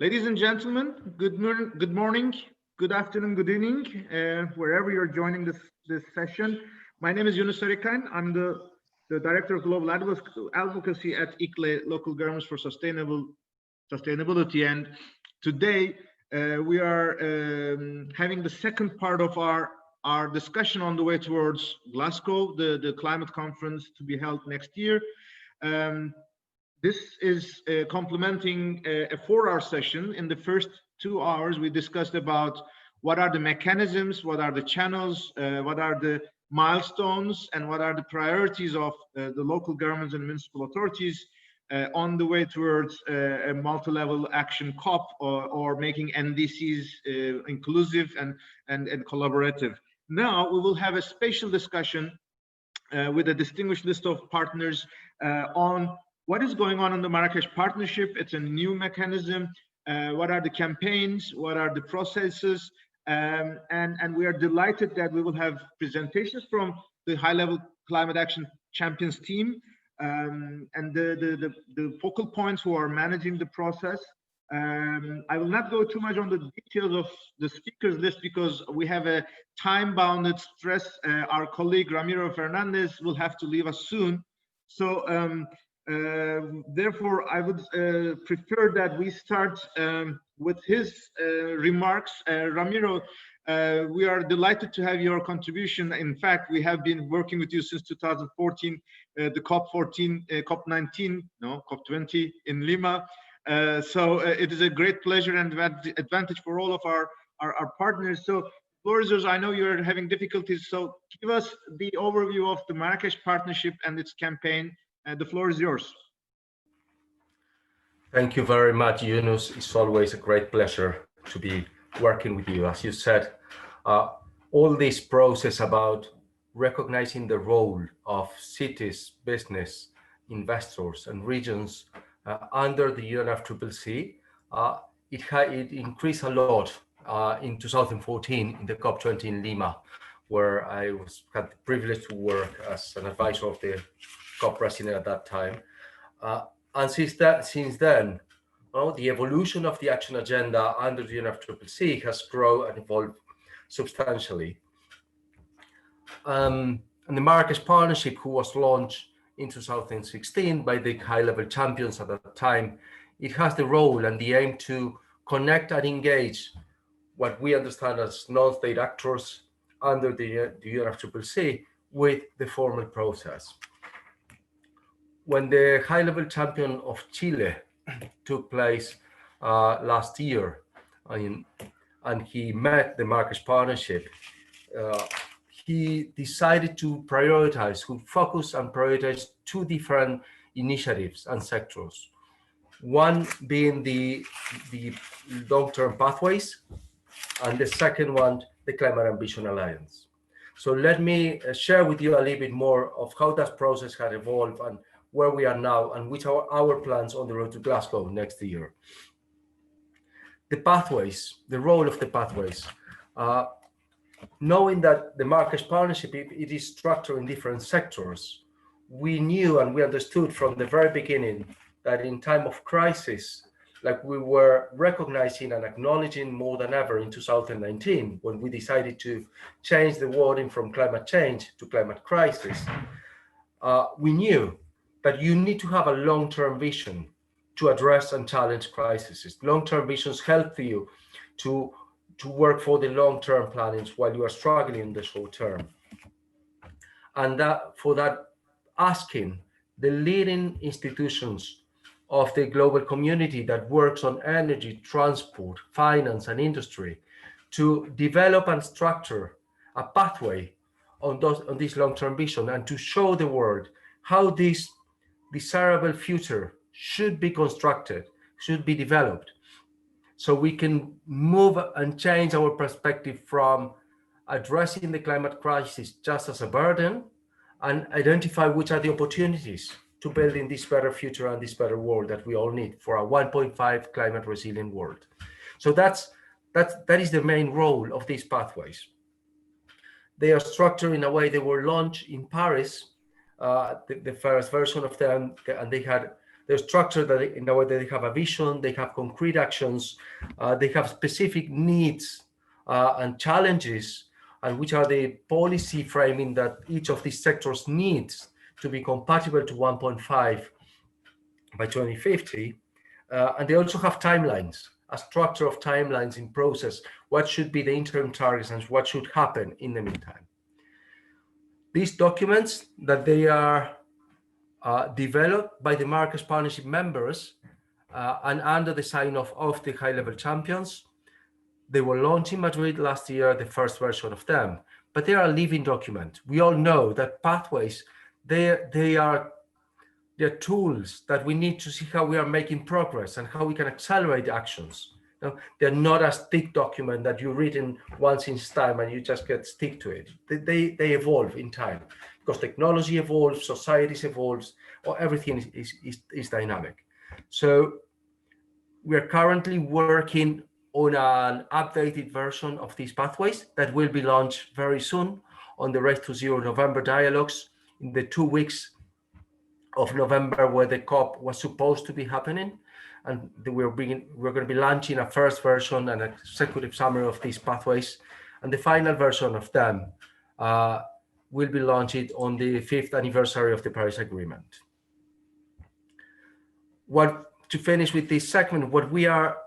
Ladies and gentlemen, good morning, good afternoon, good evening, wherever you're joining this session. My name is Yunus Sarıkan. I'm the Director of Global Advocacy at ICLE, Local Governments for Sustainability. And today we are having the second part of our discussion on the way towards Glasgow, the climate conference to be held next year. This is complementing a 4-hour session. In the first 2 hours, we discussed about what are the mechanisms, what are the channels, what are the milestones, and what are the priorities of the local governments and municipal authorities on the way towards a multi-level action COP or making NDCs inclusive and collaborative. Now we will have a special discussion with a distinguished list of partners on what is going on in the Marrakech Partnership. It's a new mechanism. What are the campaigns? What are the processes? And we are delighted that we will have presentations from the high-level climate action champions team and the focal points who are managing the process. I will not go too much on the details of the speakers list because we have a time-bounded stress. Our colleague Ramiro Fernandez will have to leave us soon. So therefore, I would prefer that we start with his remarks. Ramiro, we are delighted to have your contribution. In fact, we have been working with you since 2014, the COP19, no, COP20 in Lima. So it is a great pleasure and advantage for all of our partners. So, Florizos, I know you're having difficulties, so give us the overview of the Marrakech Partnership and its campaign. The floor is yours. Thank you very much, Yunus. It's always a great pleasure to be working with you. As you said, all this process about recognizing the role of cities, business, investors, and regions under the UNFCCC, it increased a lot in 2014 in the COP20 in Lima, where I had the privilege to work as an advisor of the COP president at that time. And since then, the evolution of the action agenda under the UNFCCC has grown and evolved substantially. And the Marrakech Partnership, who was launched in 2016 by the high-level champions at that time, it has the role and the aim to connect and engage what we understand as non-state actors under the UNFCCC with the formal process. When the high-level champion of Chile took place last year, and he met the Marrakech Partnership, he decided to focus and prioritize 2 different initiatives and sectors. One being the long-term pathways, and the second one, the Climate Ambition Alliance. So let me share with you a little bit more of how that process has evolved and where we are now, and which are our plans on the road to Glasgow next year. The pathways, the role of the pathways. Knowing that the Marrakech Partnership, it is structured in different sectors, we knew and we understood from the very beginning that in time of crisis, like we were recognizing and acknowledging more than ever in 2019, when we decided to change the wording from climate change to climate crisis, we knew that you need to have a long-term vision to address and challenge crises. Long-term visions help you to work for the long-term plannings while you are struggling in the short term. And for that, asking the leading institutions of the global community that works on energy, transport, finance, and industry to develop and structure a pathway on this long-term vision and to show the world how this desirable future should be constructed, should be developed, so we can move and change our perspective from addressing the climate crisis just as a burden and identify which are the opportunities to building this better future and this better world that we all need for a 1.5 climate resilient world. So that is the main role of these pathways. They are structured in a way they were launched in Paris, the first version of them, and they had They're structured that in a way that they have a vision, they have concrete actions, they have specific needs and challenges, and which are the policy framing that each of these sectors needs to be compatible to 1.5 by 2050. And they also have timelines, a structure of timelines in process, what should be the interim targets and what should happen in the meantime. These documents that they are developed by the Marrakech Partnership members and under the sign-off of the high-level champions. They were launched in Madrid last year, the first version of them, but they are a living document. We all know that pathways, they are tools that we need to see how we are making progress and how we can accelerate actions. Now, they're not a stick document that you read in once in time and you just get stick to it. They evolve in time because technology evolves, societies evolves, or everything is dynamic. So we are currently working on an updated version of these pathways that will be launched very soon on the Race to Zero November dialogues in the 2 weeks of November where the COP was supposed to be happening. And we're going to be launching a first version and an executive summary of these pathways. And the final version of them will be launched on the 5th anniversary of the Paris Agreement. To finish with this segment, what we are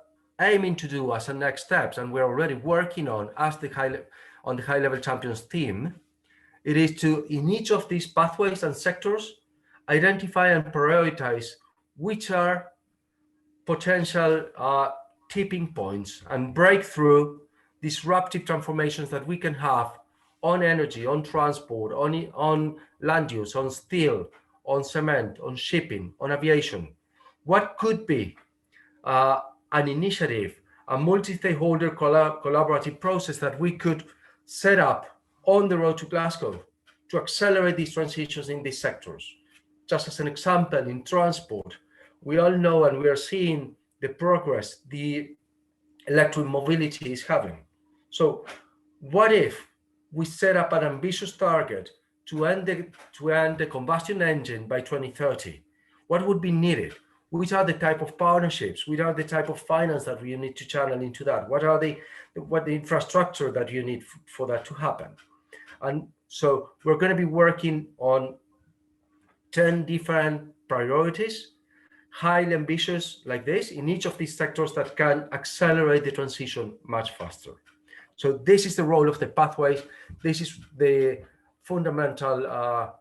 aiming to do as a next steps, and we're already working on as the high-level champions team, it is to, in each of these pathways and sectors, identify and prioritize which are potential tipping points and breakthrough disruptive transformations that we can have on energy, on transport, on land use, on steel, on cement, on shipping, on aviation. What could be an initiative, a multi-stakeholder collaborative process that we could set up on the road to Glasgow to accelerate these transitions in these sectors? Just as an example, in transport, we all know and we are seeing the progress the electric mobility is having. So what if we set up an ambitious target to end the combustion engine by 2030? What would be needed? Which are the type of partnerships? Which are the type of finance that we need to channel into that? What the infrastructure that you need for that to happen? And so we're going to be working on 10 different priorities, highly ambitious like this, in each of these sectors that can accelerate the transition much faster. So this is the role of the pathways. This is the fundamental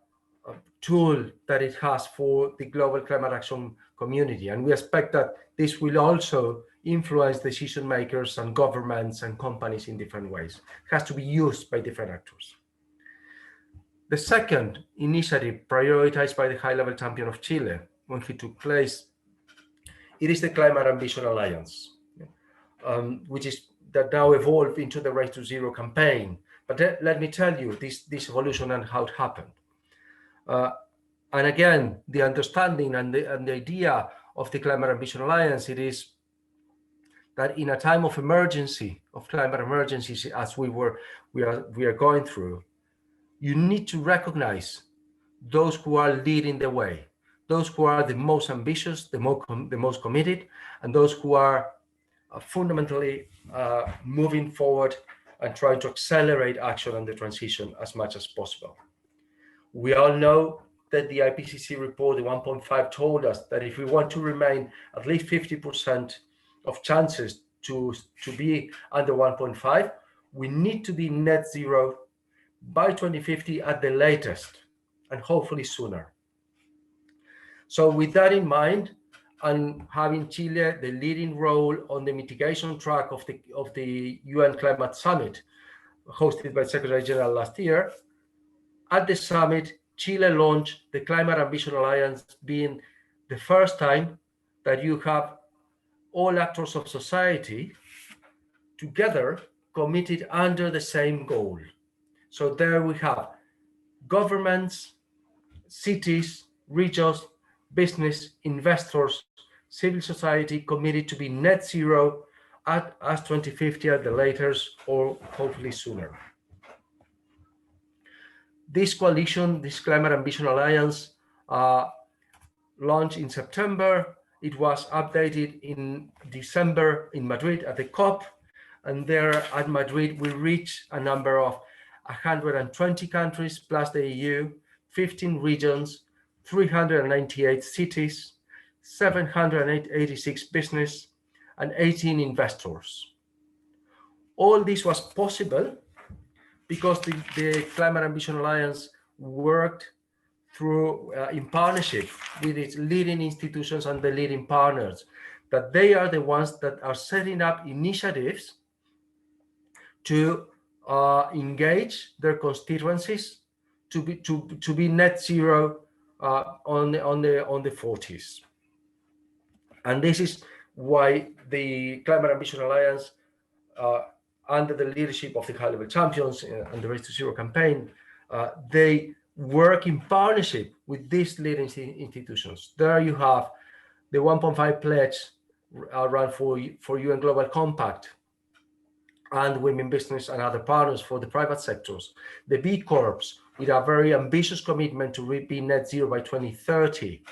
tool that it has for the global climate action community. And we expect that this will also influence decision makers and governments and companies in different ways. It has to be used by different actors. The second initiative prioritized by the high-level champion of Chile when he took place, it is the Climate Ambition Alliance, which is that now evolved into the Race to Zero campaign. But let me tell you this evolution and how it happened. And again, the understanding and the idea of the Climate Ambition Alliance, it is that in a time of emergency, of climate emergencies, as we are going through, you need to recognize those who are leading the way, those who are the most ambitious, the most committed, and those who are fundamentally moving forward and trying to accelerate action on the transition as much as possible. We all know that the IPCC report, the 1.5, told us that if we want to remain at least 50% of chances to be under 1.5, we need to be net zero by 2050 at the latest, and hopefully sooner. So with that in mind, and having Chile the leading role on the mitigation track of the UN Climate Summit, hosted by Secretary General last year, at the summit, Chile launched the Climate Ambition Alliance, being the first time that you have all actors of society together committed under the same goal. So there we have governments, cities, regions, business, investors, civil society committed to be net zero as 2050 at the latest, or hopefully sooner. This coalition, this Climate Ambition Alliance, launched in September. It was updated in December in Madrid at the COP. And there at Madrid, we reached a number of 120 countries plus the EU, 15 regions, 398 cities, 786 business, and 18 investors. All this was possible because the Climate Ambition Alliance worked through in partnership with its leading institutions and the leading partners, that they are the ones that are setting up initiatives to engage their constituencies to be net zero on the 40s. And this is why the Climate Ambition Alliance, under the leadership of the high-level champions and the Race to Zero campaign, they work in partnership with these leading institutions. There you have the 1.5 pledge run for UN Global Compact and Women Business and other partners for the private sectors. The B Corps, with a very ambitious commitment to be net zero by 2030.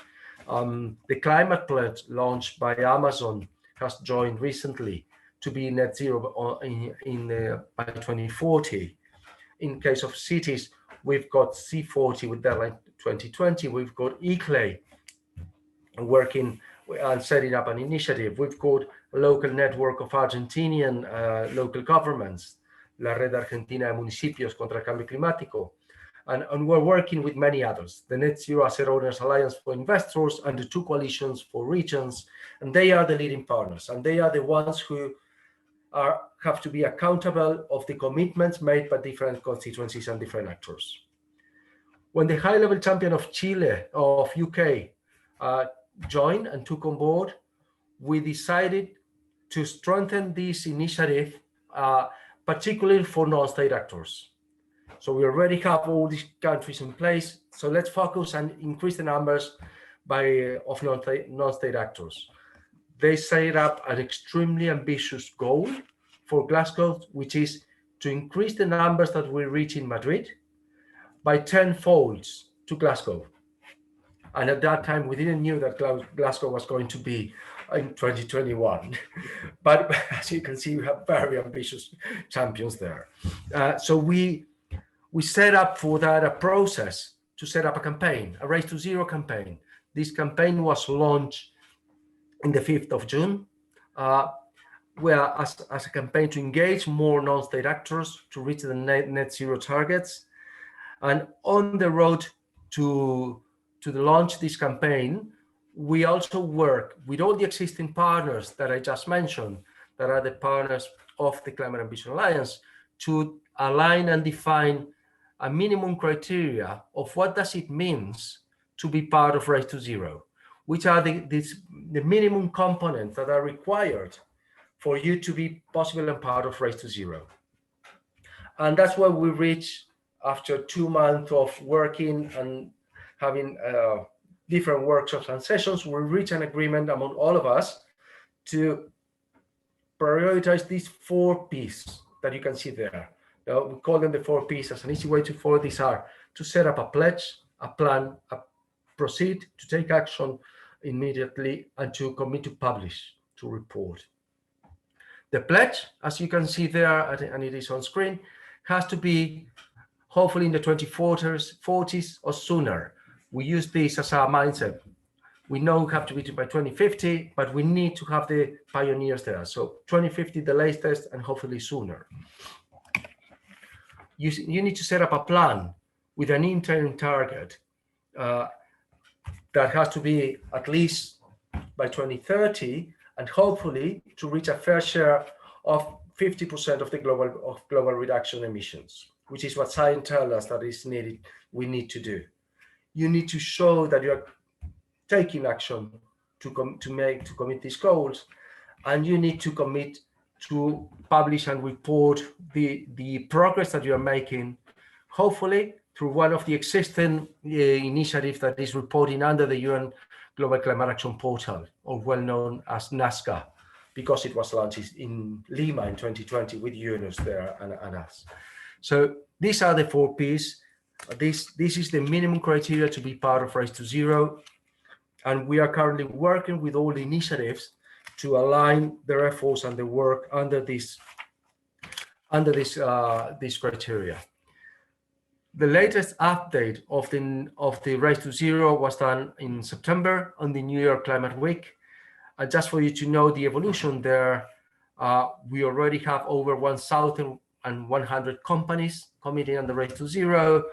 The Climate Pledge launched by Amazon has joined recently to be net zero by 2040. In case of cities, we've got C40 with deadline 2020. We've got ECLAY working and setting up an initiative. We've got a local network of Argentinian local governments, La Red Argentina de Municipios contra el Cambio Climático. And we're working with many others, the Net Zero Asset Owners Alliance for Investors and the two coalitions for regions. And they are the leading partners. And they are the ones who have to be accountable of the commitments made by different constituencies and different actors. When the high-level champion of Chile, of UK, joined and took on board, we decided to strengthen this initiative, particularly for non-state actors. So we already have all these countries in place. So let's focus and increase the numbers of non-state actors. They set up an extremely ambitious goal for Glasgow, which is to increase the numbers that we reach in Madrid by 10-folds to Glasgow. And at that time, we didn't know that Glasgow was going to be in 2021. But as you can see, we have very ambitious champions there. So we set up for that a process to set up a campaign, a Race to Zero campaign. This campaign was launched on the 5th of June, as a campaign to engage more non-state actors to reach the net zero targets. And on the road to launch this campaign, we also work with all the existing partners that I just mentioned, that are the partners of the Climate Ambition Alliance, to align and define a minimum criteria of what does it means to be part of Race to Zero, which are the minimum components that are required for you to be possible and part of Race to Zero. And that's why we reach, after 2 months of working and having different workshops and sessions, we reach an agreement among all of us to prioritize these 4 Ps that you can see there. We call them the 4 Ps. As an easy way to follow these are to set up a pledge, a plan, proceed, to take action immediately, and to commit to publish, to report. The pledge, as you can see there, and it is on screen, has to be hopefully in the 2040s or sooner. We use this as our mindset. We know we have to be by 2050, but we need to have the pioneers there. So 2050, the latest, and hopefully sooner. You need to set up a plan with an interim target that has to be at least by 2030, and hopefully to reach a fair share of 50% of the global reduction emissions, which is what science tells us that is needed. We need to do. You need to show that you are taking action to commit these goals, and you need to commit to publish and report the progress that you are making, hopefully through one of the existing initiatives that is reporting under the UN Global Climate Action Portal, or well known as NASCA, because it was launched in Lima in 2020 with UNOS there and us. So these are the 4 Ps. This is the minimum criteria to be part of Race to Zero. And we are currently working with all the initiatives to align their efforts and the work under this criteria. The latest update of the Race to Zero was done in September on the New York Climate Week. Just for you to know the evolution there, we already have over 1,100 companies committing on the Race to Zero,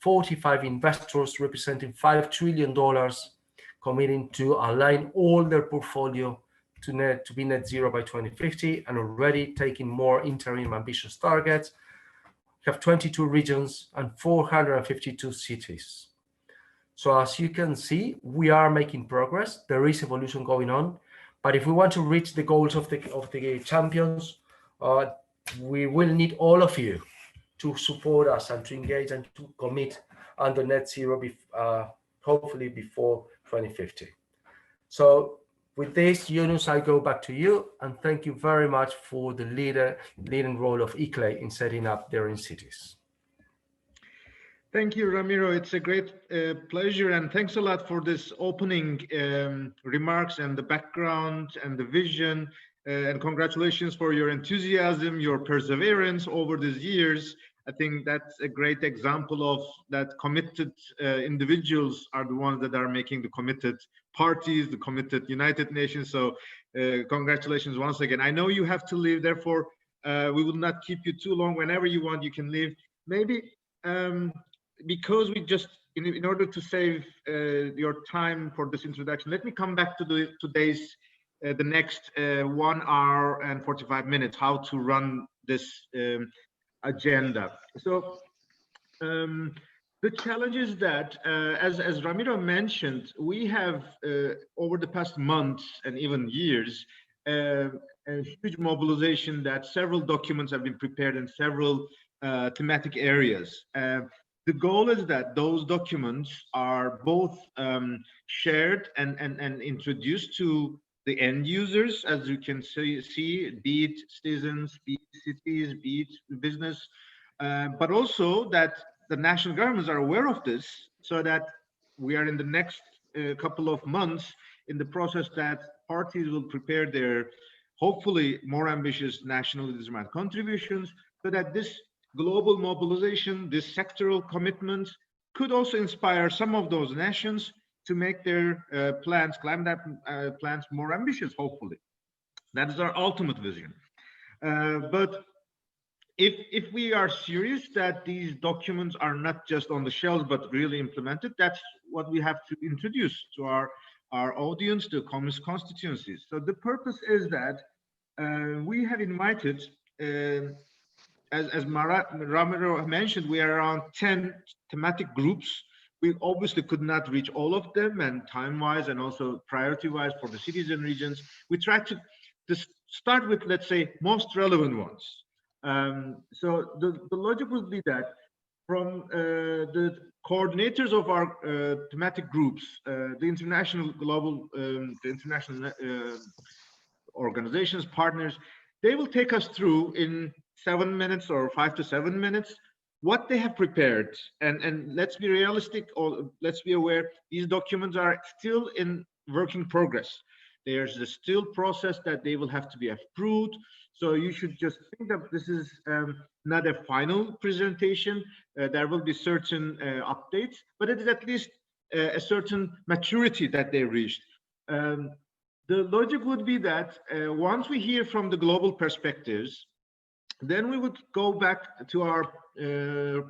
45 investors representing $5 trillion committing to align all their portfolio to be net zero by 2050, and already taking more interim ambitious targets. We have 22 regions and 452 cities. So as you can see, we are making progress. There is evolution going on, but if we want to reach the goals of the champions, we will need all of you to support us and to engage and to commit under net zero, hopefully before 2050. So with this, Yunus, I go back to you, and thank you very much for the leading role of ICLEI in setting up there in cities. Thank you, Ramiro. It's a great pleasure, and thanks a lot for this opening remarks and the background and the vision, and congratulations for your enthusiasm, your perseverance over these years. I think that's a great example of that committed individuals are the ones that are making the committed parties, the committed United Nations. So congratulations once again. I know you have to leave, therefore we will not keep you too long. Whenever you want, you can leave. Maybe because we just, in order to save your time for this introduction, let me come back to the next 1 hour and 45 minutes, how to run this agenda. So the challenge is that, as Ramiro mentioned, we have over the past months and even years, a huge mobilization that several documents have been prepared in several thematic areas. The goal is that those documents are both shared and introduced to the end users, as you can see, be it citizens, be it cities, be it business, but also that the national governments are aware of this, so that we are in the next couple of months in the process that parties will prepare their hopefully more ambitious national demand contributions, so that this global mobilization, this sectoral commitment could also inspire some of those nations to make their climate plans more ambitious, hopefully. That is our ultimate vision. But if we are serious that these documents are not just on the shelves, but really implemented, that's what we have to introduce to our audience, the communist constituencies. So the purpose is that we have invited, as Ramiro mentioned, we are around 10 thematic groups. We obviously could not reach all of them, and time-wise and also priority-wise for the cities and regions. We tried to start with, let's say, most relevant ones. So the logic would be that from the coordinators of our thematic groups, the international organizations, partners, they will take us through in 7 minutes or 5 to 7 minutes what they have prepared, and let's be realistic, or let's be aware, these documents are still in work in progress. There's a still process that they will have to be approved. So you should just think that this is not a final presentation. There will be certain updates, but it is at least a certain maturity that they reached. The logic would be that once we hear from the global perspectives, then we would go back to our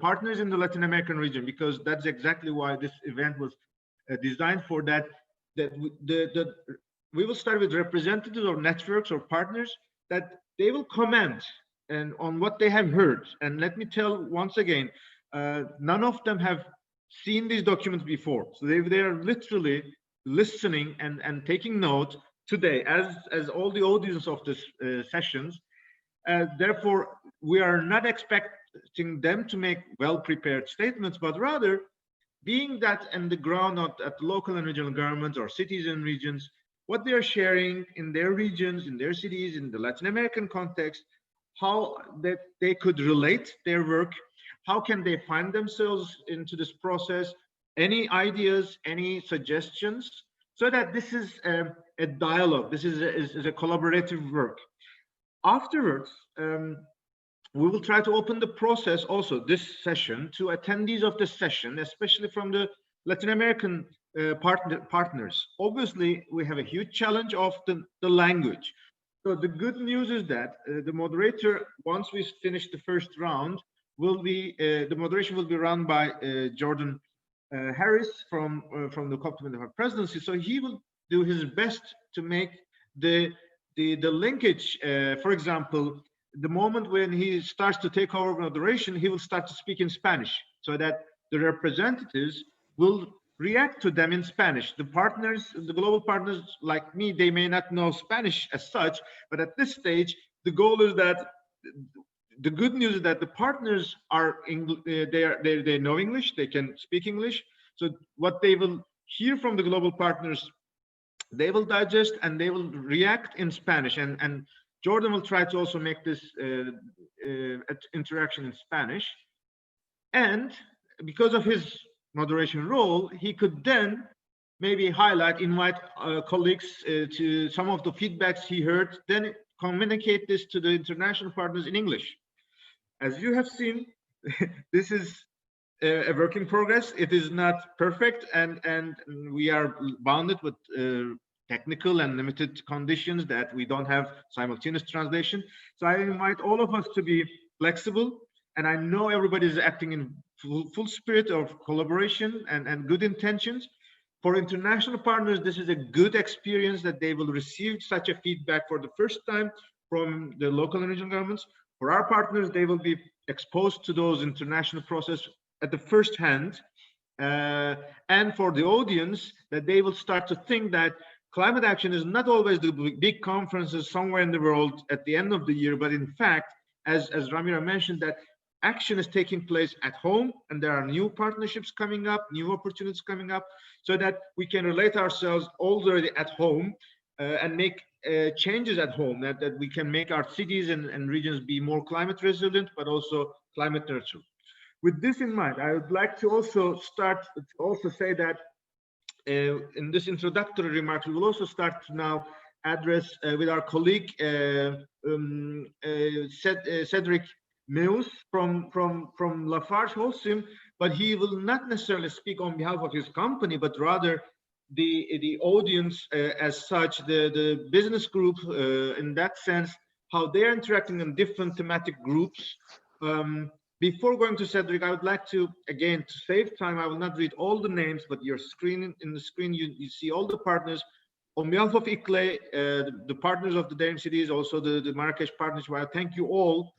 partners in the Latin American region, because that's exactly why this event was designed for that. We will start with representatives or networks or partners that they will comment and on what they have heard. And let me tell once again, none of them have seen these documents before. So they are literally listening and taking note today, as all the audience of this sessions. Therefore, we are not expecting them to make well-prepared statements, but rather, being that on the ground at local and regional governments or cities and regions, what they are sharing in their regions, in their cities, in the Latin American context, how that they could relate their work, how can they find themselves into this process, any ideas, any suggestions, so that this is a dialogue, this is a collaborative work. Afterwards, we will try to open the process also this session to attendees of this session, especially from the Latin American partners. Obviously, we have a huge challenge of the language. So the good news is that the moderator, once we finish the first round, will be the moderation will be run by Jordan Harris from the COP25 presidency. So he will do his best to make the linkage. For example, the moment when he starts to take over moderation, he will start to speak in Spanish, so that the representatives will react to them in Spanish. The partners, the global partners like me, they may not know Spanish as such, but at this stage, the goal is that the good news is that the partners are they know English, they can speak English. So what they will hear from the global partners, they will digest and they will react in Spanish. And Jordan will try to also make this interaction in Spanish. And because of his moderation role, he could then maybe invite colleagues to some of the feedbacks he heard, then communicate this to the international partners in English. As you have seen, this is a work in progress. It is not perfect, and we are bounded with technical and limited conditions that we don't have simultaneous translation. So I invite all of us to be flexible, and I know everybody is acting in full spirit of collaboration and good intentions. For international partners, this is a good experience that they will receive such a feedback for the first time from the local and regional governments. For our partners, they will be exposed to those international process at the first hand. And for the audience, that they will start to think that climate action is not always the big conferences somewhere in the world at the end of the year, but in fact, as Ramira mentioned, that action is taking place at home, and there are new partnerships coming up, new opportunities coming up, so that we can relate ourselves already at home and make changes at home, that we can make our cities and regions be more climate resilient, but also climate neutral. With this in mind, I would like to also say that in this introductory remarks, we will also start to now address with our colleague Cedric Meus from Lafarge Holcim, but he will not necessarily speak on behalf of his company, but rather the audience as such, the business group in that sense, how they're interacting in different thematic groups. Before going to Cedric, I would like to, again, to save time, I will not read all the names, but your screen, in the screen, you see all the partners. On behalf of ICLE, the partners of the Daring Cities, also the Marrakech Partnership, I thank you all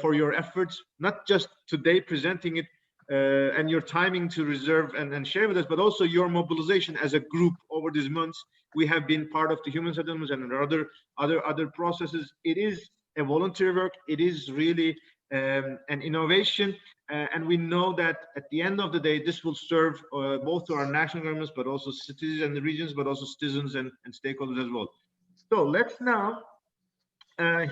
for your efforts, not just today presenting it and your timing to reserve and share with us, but also your mobilization as a group over these months. We have been part of the human settlements and other processes. It is a volunteer work. It is really an innovation, and we know that at the end of the day, this will serve both to our national governments, but also cities and the regions, but also citizens and stakeholders as well. So let's now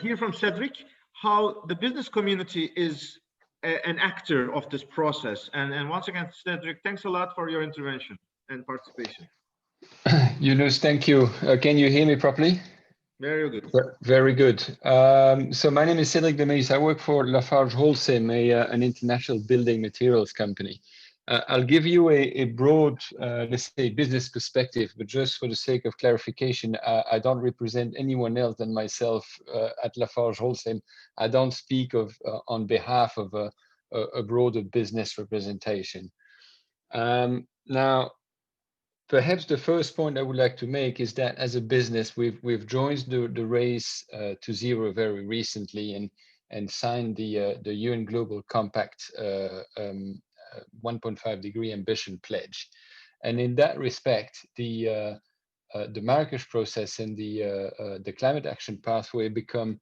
hear from Cedric how the business community is an actor of this process. And once again, Cedric, thanks a lot for your intervention and participation. Yunus, thank you. Can you hear me properly? Very good. Very good. So my name is Cedric Demeis. I work for Lafarge Holcim, an international building materials company. I'll give you a broad, let's say, business perspective, but just for the sake of clarification, I don't represent anyone else than myself at Lafarge Holcim. I don't speak on behalf of a broader business representation. Now, perhaps the first point I would like to make is that as a business, we've joined the race to zero very recently and signed the UN Global Compact 1.5 degree ambition pledge. And in that respect, the Marrakech process and the climate action pathway become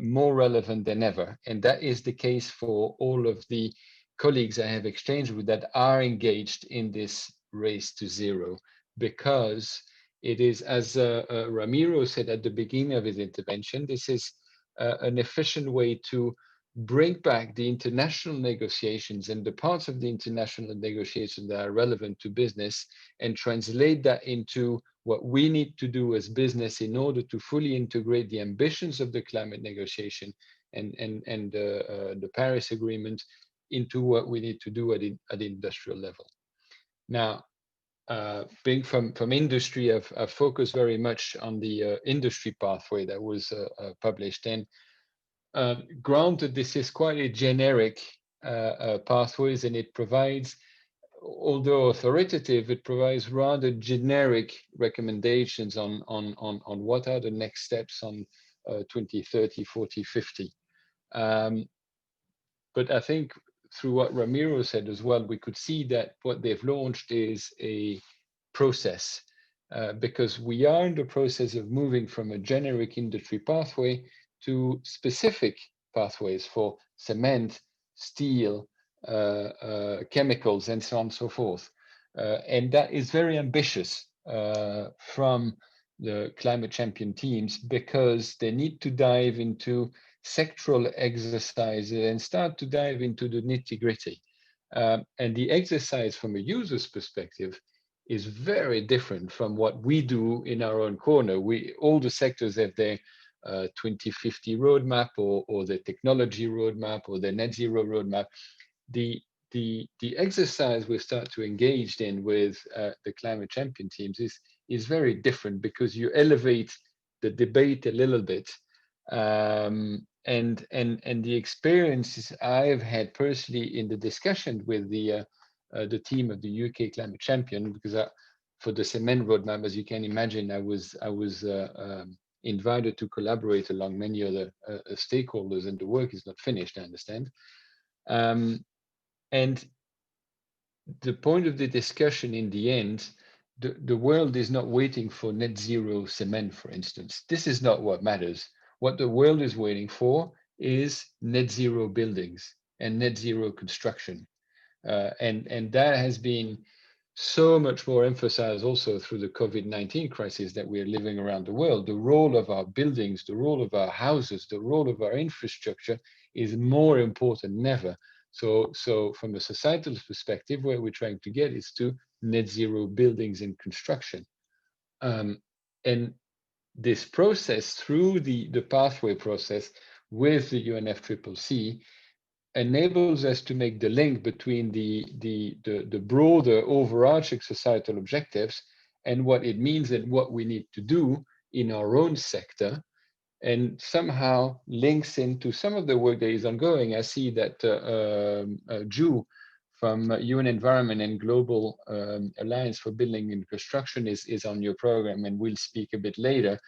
more relevant than ever. And that is the case for all of the colleagues I have exchanged with that are engaged in this race to zero, because it is, as Ramiro said at the beginning of his intervention, this is an efficient way to bring back the international negotiations and the parts of the international negotiations that are relevant to business and translate that into what we need to do as business in order to fully integrate the ambitions of the climate negotiation and the Paris Agreement into what we need to do at the industrial level. Now, being from industry, I've focused very much on the industry pathway that was published. And granted, this is quite a generic pathways, and it provides, although authoritative, it provides rather generic recommendations on what are the next steps on 2030, 40, 50. But I think through what Ramiro said as well, we could see that what they've launched is a process, because we are in the process of moving from a generic industry pathway to specific pathways for cement, steel, chemicals, and so on and so forth. And that is very ambitious from the climate champion teams, because they need to dive into sectoral exercises and start to dive into the nitty-gritty. And the exercise from a user's perspective is very different from what we do in our own corner. All the sectors have their 2050 roadmap or the technology roadmap or the net zero roadmap. The exercise we start to engage in with the climate champion teams is very different, because you elevate the debate a little bit. And the experiences I've had personally in the discussion with the team of the UK Climate Champion, because for the cement roadmap, as you can imagine, I was invited to collaborate along many other stakeholders, and the work is not finished, I understand. And the point of the discussion in the end, the world is not waiting for net zero cement, for instance. This is not what matters. What the world is waiting for is net zero buildings and net zero construction. And that has been so much more emphasized also through the COVID-19 crisis that we are living around the world. The role of our buildings, the role of our houses, the role of our infrastructure is more important than ever. So from a societal perspective, where we're trying to get is to net zero buildings and construction. And this process, through the pathway process with the UNFCCC, enables us to make the link between the broader overarching societal objectives and what it means and what we need to do in our own sector, and somehow links into some of the work that is ongoing. I see that Ju from UN Environment and Global Alliance for Building and Construction is on your program, and we'll speak a bit later.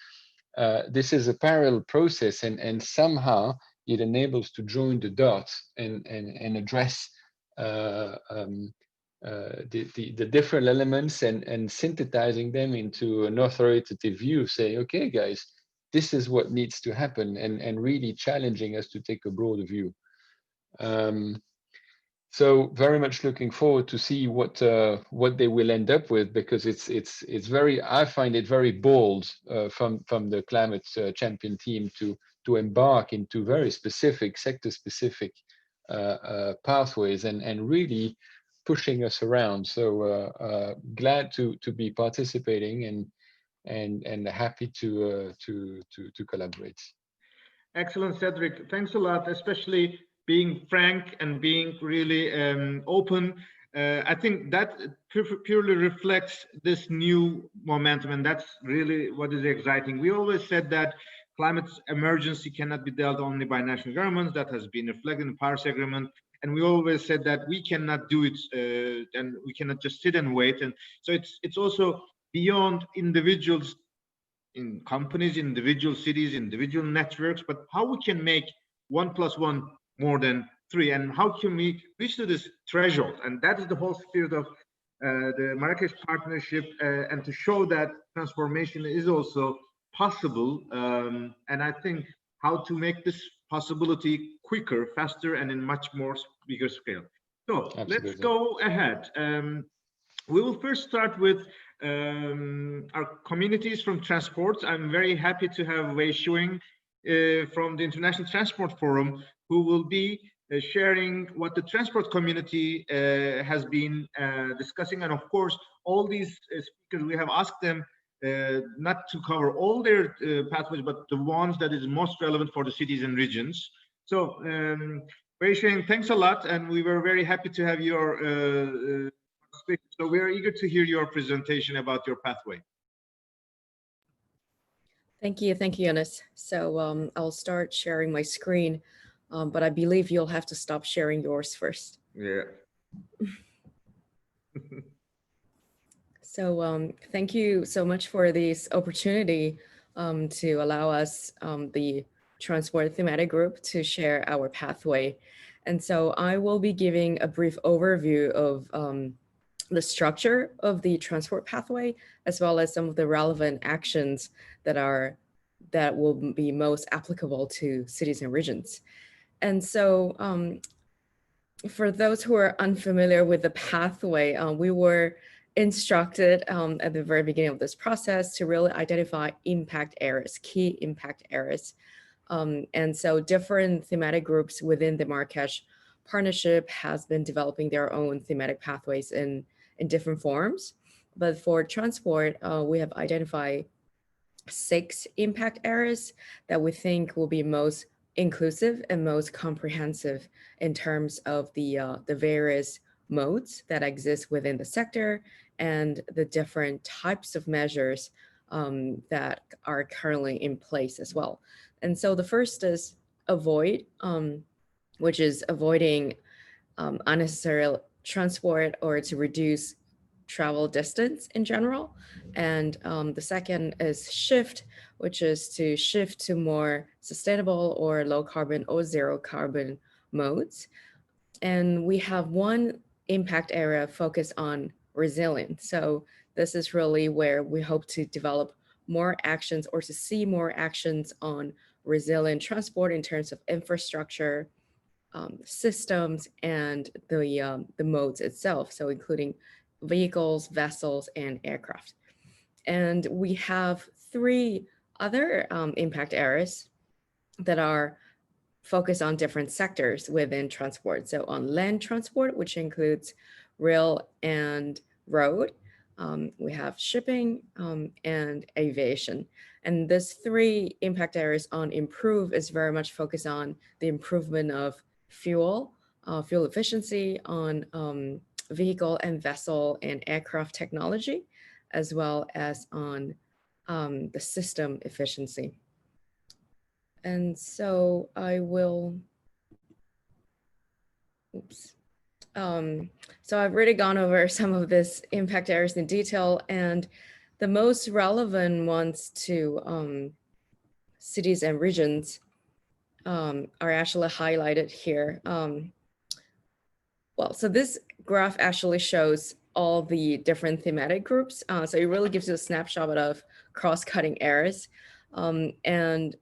This is a parallel process, and somehow it enables to join the dots and address the different elements and synthesizing them into an authoritative view, saying, okay, guys, this is what needs to happen, and really challenging us to take a broader view. So very much looking forward to see what they will end up with, because it's very, I find it very bold from the climate champion team to embark into very specific sector specific pathways and really pushing us around. So glad to be participating and happy to collaborate. Excellent, Cedric. Thanks a lot, especially being frank and being really open. I think that purely reflects this new momentum, and that's really what is exciting. We always said that climate emergency cannot be dealt only by national governments. That has been reflected in the Paris Agreement. And we always said that we cannot do it, and we cannot just sit and wait. And so it's also beyond individuals in companies, individual cities, individual networks, but how we can make 1 + 1 more than 3, and how can we reach to this threshold? And that is the whole spirit of the Marrakech Partnership, and to show that transformation is also possible. And I think how to make this possibility quicker, faster, and in much more bigger scale. So Absolutely. Let's go ahead. We will first start with our communities from transport. I'm very happy to have Wei Shuing from the International Transport Forum, who will be sharing what the transport community has been discussing. And of course, all these speakers, we have asked them not to cover all their pathways, but the ones that is most relevant for the cities and regions. So, Beisheng, thanks a lot, and we were very happy to have your participation. So we are eager to hear your presentation about your pathway. Thank you, Yunus. So I'll start sharing my screen, but I believe you'll have to stop sharing yours first. Yeah. So thank you so much for this opportunity to allow us, the Transport Thematic Group, to share our pathway. And so I will be giving a brief overview of the structure of the transport pathway, as well as some of the relevant actions that will be most applicable to cities and regions. And so for those who are unfamiliar with the pathway, we were instructed at the very beginning of this process to really identify impact areas, key impact areas. And so different thematic groups within the Marrakech Partnership has been developing their own thematic pathways in different forms. But for transport, we have identified 6 impact areas that we think will be most inclusive and most comprehensive in terms of the various modes that exist within the sector and the different types of measures that are currently in place as well. And so the first is avoid, which is avoiding unnecessary transport or to reduce travel distance in general. And the second is shift, which is to shift to more sustainable or low carbon or zero carbon modes. And we have one impact area focused on resilience. So this is really where we hope to develop more actions or to see more actions on resilient transport in terms of infrastructure, systems, and the modes itself. So including vehicles, vessels, and aircraft. And we have 3 other impact areas that are focused on different sectors within transport. So on land transport, which includes rail and road, we have shipping and aviation. And these 3 impact areas on improve is very much focused on the improvement of fuel efficiency, on vehicle and vessel and aircraft technology, as well as on the system efficiency. And so I will, so I've already gone over some of this impact areas in detail, and the most relevant ones to cities and regions are actually highlighted here. Well, so this graph actually shows all the different thematic groups. So it really gives you a snapshot of cross-cutting areas. And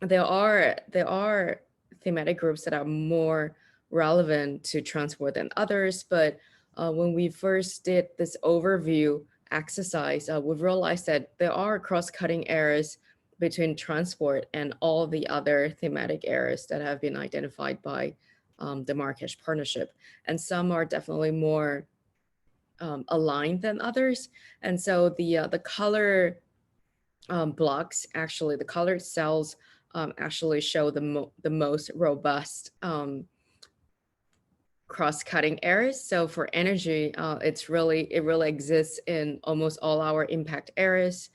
there are thematic groups that are more relevant to transport than others. But when we first did this overview exercise, we realized that there are cross-cutting areas between transport and all the other thematic areas that have been identified by the Marrakech Partnership. And some are definitely more aligned than others. And so the color blocks, actually, the colored cells actually show the most robust cross-cutting areas. So for energy, it really exists in almost all our impact areas.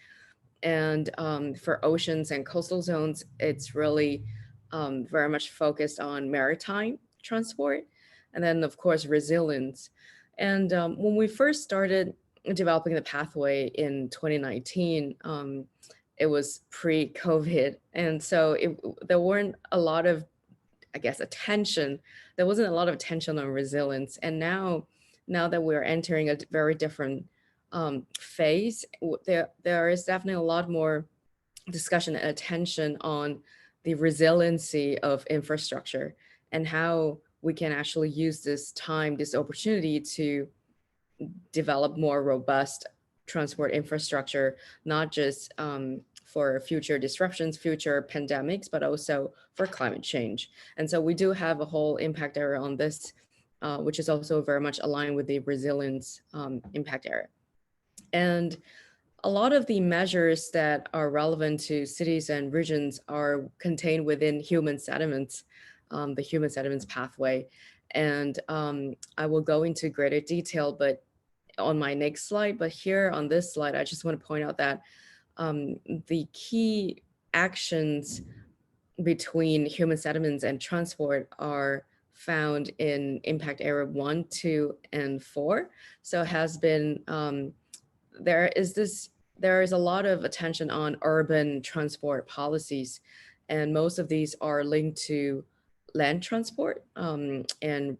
And for oceans and coastal zones, it's really very much focused on maritime transport, and then of course resilience. And when we first started developing the pathway in 2019, it was pre-COVID, and so there weren't a lot of, I guess, attention. There wasn't a lot of attention on resilience, and now that we're entering a very different phase, there is definitely a lot more discussion and attention on the resiliency of infrastructure and how we can actually use this opportunity to develop more robust transport infrastructure, not just for future disruptions, future pandemics, but also for climate change. And so we do have a whole impact area on this, which is also very much aligned with the resilience impact area. And a lot of the measures that are relevant to cities and regions are contained within human settlements, the human settlements pathway. And I will go into greater detail, but on my next slide, but here on this slide, I just want to point out that the key actions between human settlements and transport are found in impact area 1, 2, and 4. So it has been, there is a lot of attention on urban transport policies, and most of these are linked to land transport, and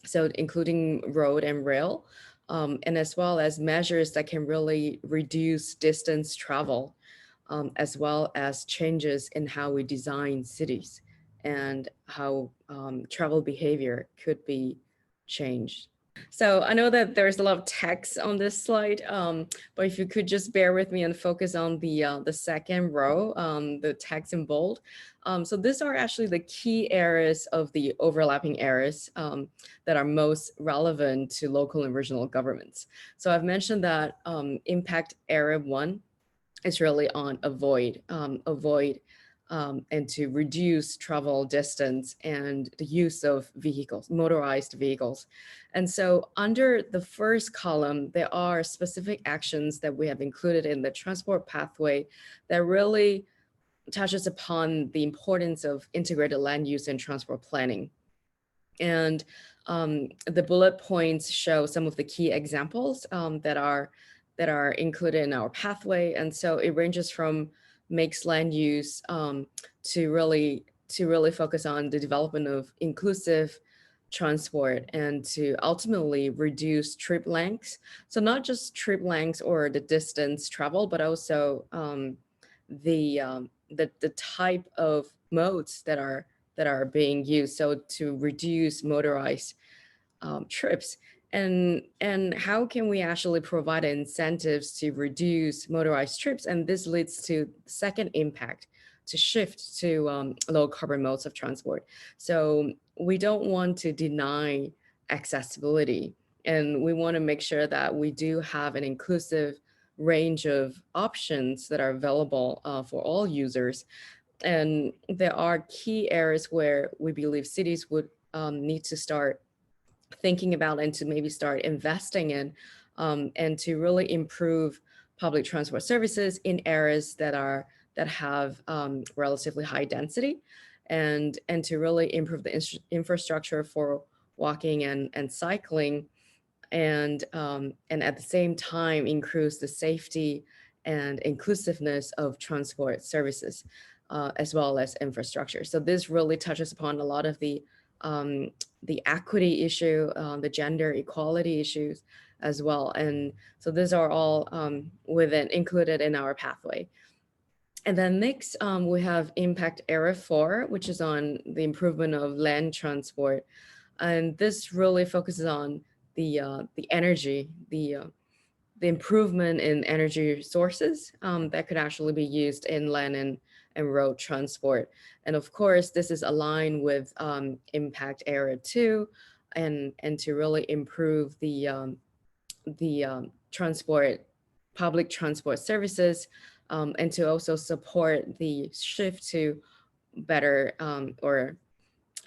so including road and rail, and as well as measures that can really reduce distance travel, as well as changes in how we design cities and how travel behavior could be changed. So I know that there's a lot of text on this slide, but if you could just bear with me and focus on the second row, the text in bold. So these are actually the key areas of the overlapping areas that are most relevant to local and regional governments. So I've mentioned that impact area 1 is really on avoid and to reduce travel distance and the use of vehicles, motorized vehicles. And so under the first column, there are specific actions that we have included in the transport pathway that really touches upon the importance of integrated land use and transport planning. And the bullet points show some of the key examples that are included in our pathway. And so it ranges from makes land use to really focus on the development of inclusive transport and to ultimately reduce trip lengths. So not just trip lengths or the distance travel, but also the type of modes that are being used. So to reduce motorized trips. And how can we actually provide incentives to reduce motorized trips? And this leads to second impact, to shift to low carbon modes of transport. So we don't want to deny accessibility, and we want to make sure that we do have an inclusive range of options that are available for all users. And there are key areas where we believe cities would need to start thinking about and to maybe start investing in, and to really improve public transport services in areas that have relatively high density, and to really improve the infrastructure for walking and cycling, and at the same time increase the safety and inclusiveness of transport services, as well as infrastructure. So this really touches upon a lot of the equity issue, the gender equality issues as well. And so these are all included in our pathway. And then next, we have impact area 4, which is on the improvement of land transport. And this really focuses on the energy, the improvement in energy sources that could actually be used in land and road transport. And of course, this is aligned with impact area 2, and to really improve the public transport services, and to also support the shift to better or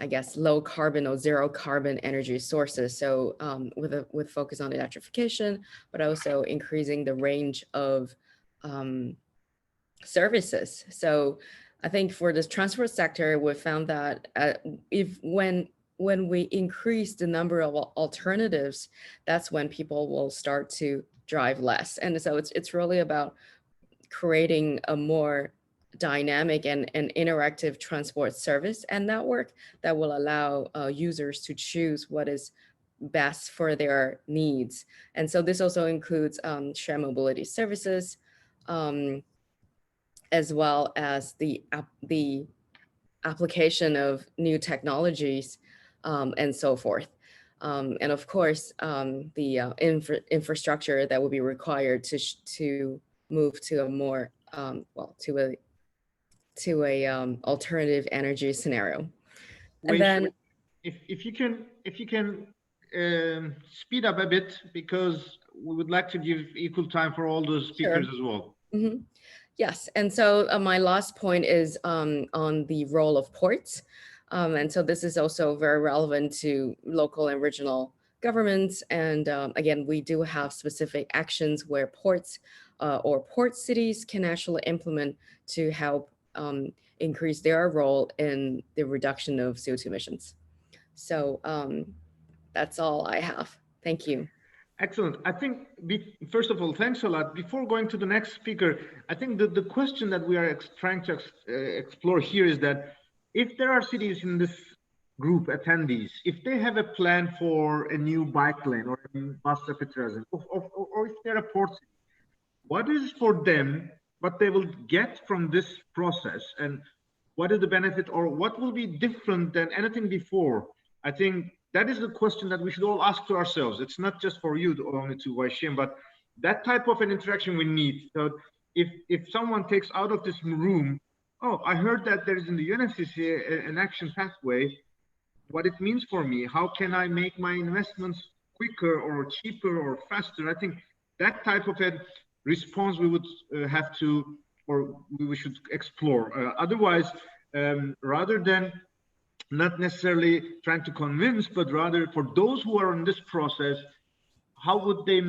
I guess low carbon or zero carbon energy sources. So with focus on electrification, but also increasing the range of services. So I think for this transport sector, we found that when we increase the number of alternatives, that's when people will start to drive less. And so it's really about creating a more dynamic and interactive transport service and network that will allow users to choose what is best for their needs. And so this also includes shared mobility services, as well as the application of new technologies, and so forth. And of course, the infrastructure that will be required to move to a more well, to a alternative energy scenario. Wait, And then if you can speed up a bit, because we would like to give equal time for all the speakers Sure. as well. Mhm. Yes, and so my last point is on the role of ports. And so this is also very relevant to local and regional governments. And again, we do have specific actions where ports or port cities can actually implement to help increase their role in the reduction of CO2 emissions. So that's all I have. Thank you. Excellent. I think, first of all, thanks a lot. Before going to the next speaker, I think the question that we are trying to explore here is that if there are cities in this group attendees, if they have a plan for a new bike lane or a new bus rapid transit, or if they're a port city, what is for them, what they will get from this process, and what is the benefit, or what will be different than anything before? I think that is the question that we should all ask to ourselves. It's not just for you only to Waishim, but that type of an interaction we need. So if someone takes out of this room, oh, I heard that there is in the UNFCCC an action pathway, what it means for me, how can I make my investments quicker or cheaper or faster? I think that type of a response we would have to, or we should explore. Otherwise, rather than not necessarily trying to convince, but rather for those who are in this process, how would they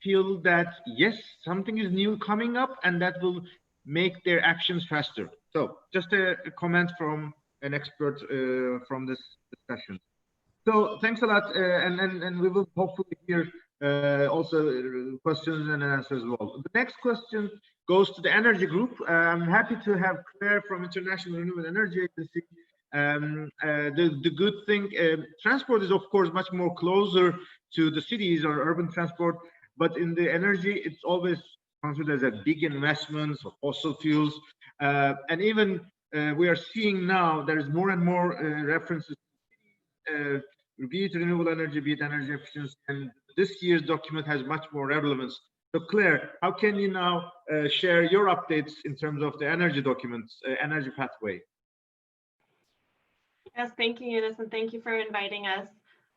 feel that, yes, something is new coming up and that will make their actions faster? So just a comment from an expert from this discussion. So thanks a lot, and we will hopefully hear also questions and answers as well. The next question goes to the energy group. I'm happy to have Claire from International Renewable Energy Agency. The good thing, transport is of course much more closer to the cities or urban transport, but in the energy, it's always considered as a big investments of fossil fuels. And even we are seeing now there is more and more references, be it renewable energy, be it energy efficiency, and this year's document has much more relevance. So Claire, how can you now share your updates in terms of the energy documents, energy pathway? Yes, thank you, Yunus, and thank you for inviting us.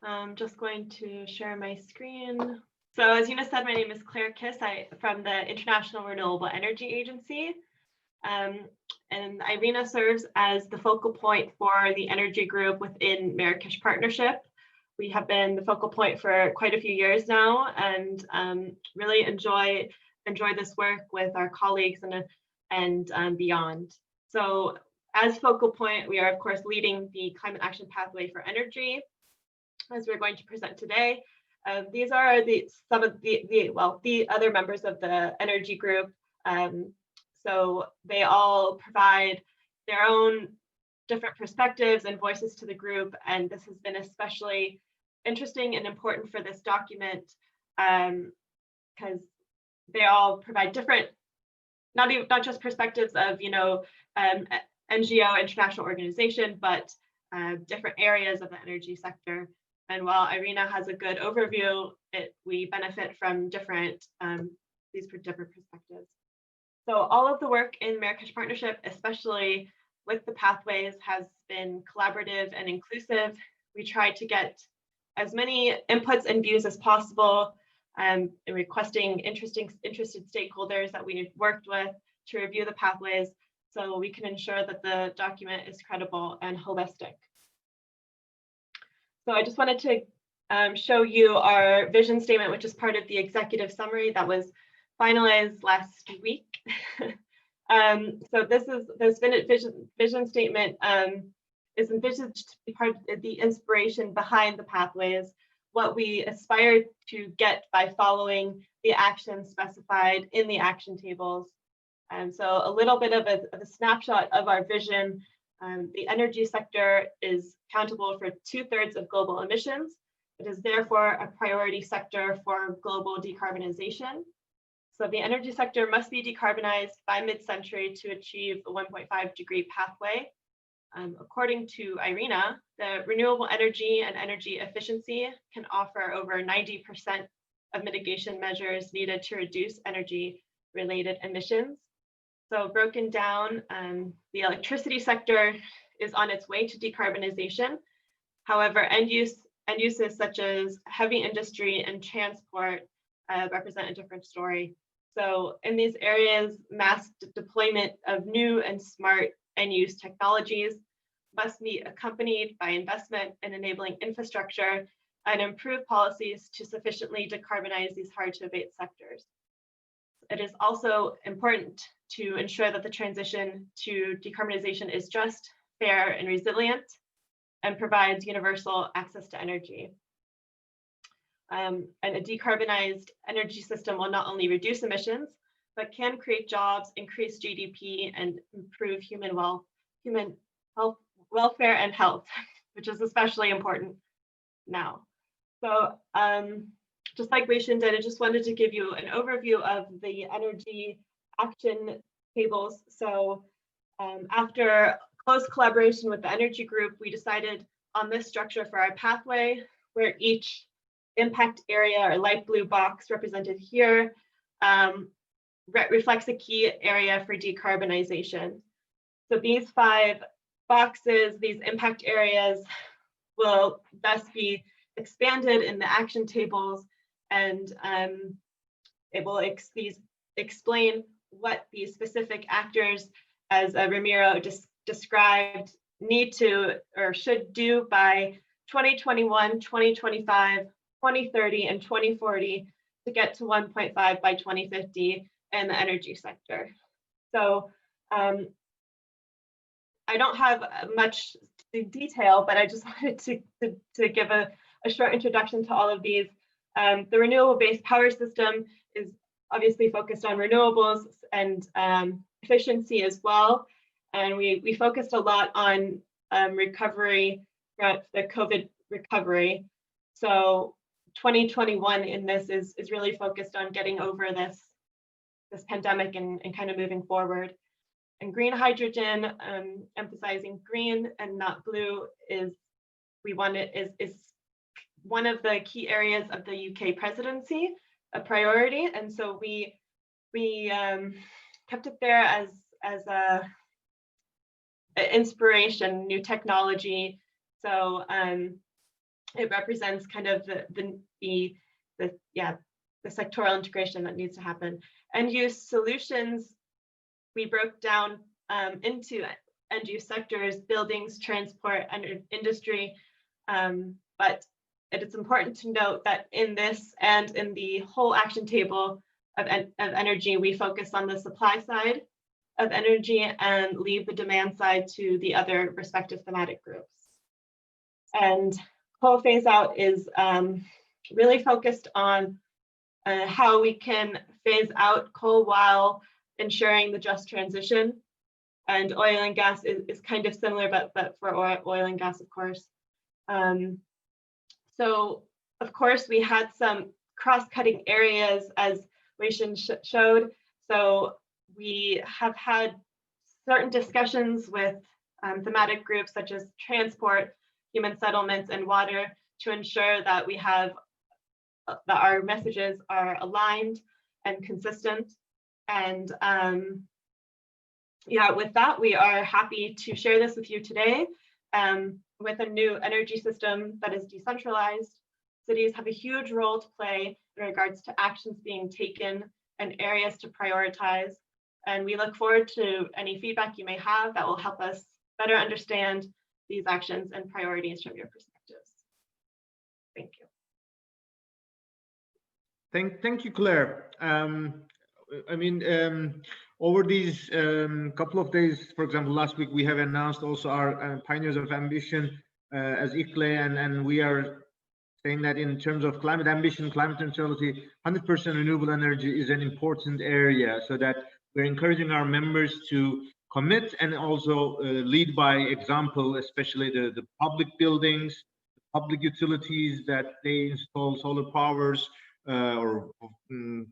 I'm just going to share my screen. So as Yunus said, my name is Claire Kiss. I'm from the International Renewable Energy Agency. And Irina serves as the focal point for the energy group within Marrakech Partnership. We have been the focal point for quite a few years now, and really enjoy this work with our colleagues and beyond. So as focal point, we are of course leading the climate action pathway for energy, as we're going to present today. These are some of the other members of the energy group. So they all provide their own different perspectives and voices to the group, and this has been especially interesting and important for this document because they all provide different, not just perspectives of NGO, international organization, but different areas of the energy sector. And while Irina has a good overview, we benefit from these different perspectives. So all of the work in Marrakech Partnership, especially with the pathways, has been collaborative and inclusive. We try to get as many inputs and views as possible, and requesting interested stakeholders that we worked with to review the pathways so we can ensure that the document is credible and holistic. So I just wanted to show you our vision statement, which is part of the executive summary that was finalized last week. So this vision statement is envisaged to be part of the inspiration behind the pathways, what we aspire to get by following the actions specified in the action tables. So a little bit of a snapshot of our vision. The energy sector is accountable for 2/3 of global emissions. It is therefore a priority sector for global decarbonization. So the energy sector must be decarbonized by mid-century to achieve a 1.5-degree pathway. According to Irina, the renewable energy and energy efficiency can offer over 90% of mitigation measures needed to reduce energy-related emissions. So broken down, the electricity sector is on its way to decarbonization. However, end uses such as heavy industry and transport represent a different story. So in these areas, mass deployment of new and smart end-use technologies must be accompanied by investment in enabling infrastructure and improved policies to sufficiently decarbonize these hard-to-abate sectors. It is also important to ensure that the transition to decarbonization is just, fair, and resilient, and provides universal access to energy. And a decarbonized energy system will not only reduce emissions, but can create jobs, increase GDP, and improve human health, welfare and health, which is especially important now. So just like Weishin did, I just wanted to give you an overview of the energy action tables. So after close collaboration with the energy group, we decided on this structure for our pathway, where each impact area or light blue box represented here reflects a key area for decarbonization. So these 5 boxes, these impact areas, will thus be expanded in the action tables, and it will explain what these specific actors, as Ramiro described, need to or should do by 2021, 2025, 2030, and 2040 to get to 1.5 by 2050 in the energy sector. So I don't have much detail, but I just wanted to give a short introduction to all of these. The renewable-based power system is obviously focused on renewables and efficiency as well. And we focused a lot on recovery throughout the COVID recovery. So 2021 in this is really focused on getting over this pandemic and kind of moving forward. And green hydrogen, emphasizing green and not blue, is one of the key areas of the UK presidency, a priority. And so we kept it there as a inspiration, new technology. So it represents kind of the sectoral integration that needs to happen. End use solutions, we broke down into end use sectors, buildings, transport, and industry. But it's important to note that in this and in the whole action table of energy, we focus on the supply side of energy and leave the demand side to the other respective thematic groups. And coal phase out is really focused on how we can phase out coal while ensuring the just transition. And oil and gas is kind of similar, but for oil and gas, of course. So, of course, we had some cross-cutting areas, as Weishin showed. So we have had certain discussions with thematic groups such as transport, human settlements, and water to ensure that we have that our messages are aligned and consistent. And with that, we are happy to share this with you today. With a new energy system that is decentralized, cities have a huge role to play in regards to actions being taken and areas to prioritize. And we look forward to any feedback you may have that will help us better understand these actions and priorities from your perspectives. Thank you. Thank you, Claire. Over these couple of days, for example, last week, we have announced also our Pioneers of Ambition as ICLE, and we are saying that in terms of climate ambition, climate neutrality, 100% renewable energy is an important area, so that we're encouraging our members to commit and also lead by example, especially the public buildings, public utilities, that they install solar powers or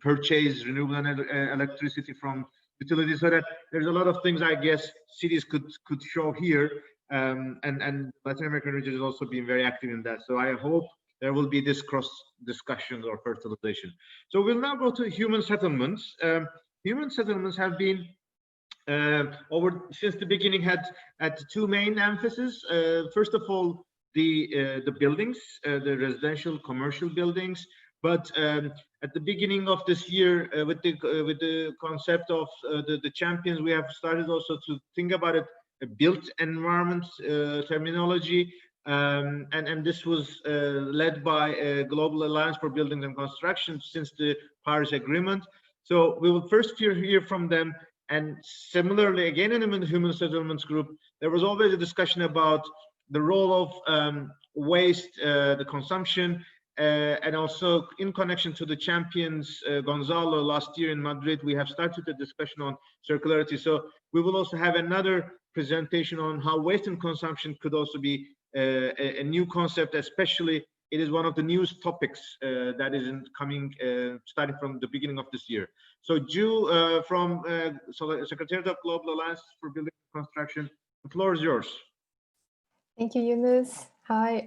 purchase renewable electricity from utilities, so that there's a lot of things I guess cities could show here, and Latin American region is also being very active in that. So I hope there will be this cross discussion or fertilization. So we'll now go to human settlements. Human settlements have been since the beginning had two main emphases. First of all, the buildings, the residential, commercial buildings. But at the beginning of this year, with the concept of the champions, we have started also to think about it, a built environment terminology, and this was led by a Global Alliance for Buildings and Construction since the Paris Agreement. So we will first hear from them. And similarly, again, in the Human Settlements Group, there was always a discussion about the role of waste, the consumption, and also in connection to the champions, Gonzalo, last year in Madrid, we have started a discussion on circularity. So we will also have another presentation on how waste and consumption could also be a new concept, especially it is one of the newest topics that is coming, starting from the beginning of this year. So Ju from Secretariat of Global Alliance for Building and Construction, the floor is yours. Thank you, Yunus. Hi,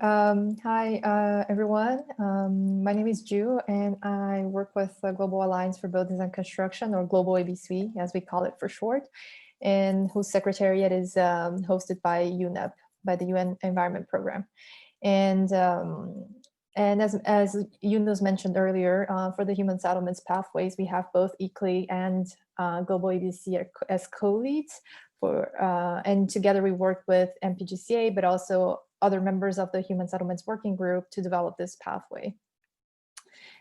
everyone. My name is Ju, and I work with the Global Alliance for Buildings and Construction, or Global ABC, as we call it for short, and whose secretariat is hosted by UNEP, by the UN Environment Program. And as Yunus mentioned earlier, for the Human Settlements Pathways, we have both ICLEI and Global ABC as co-leads. And together we work with MPGCA, but also other members of the Human Settlements Working Group to develop this pathway.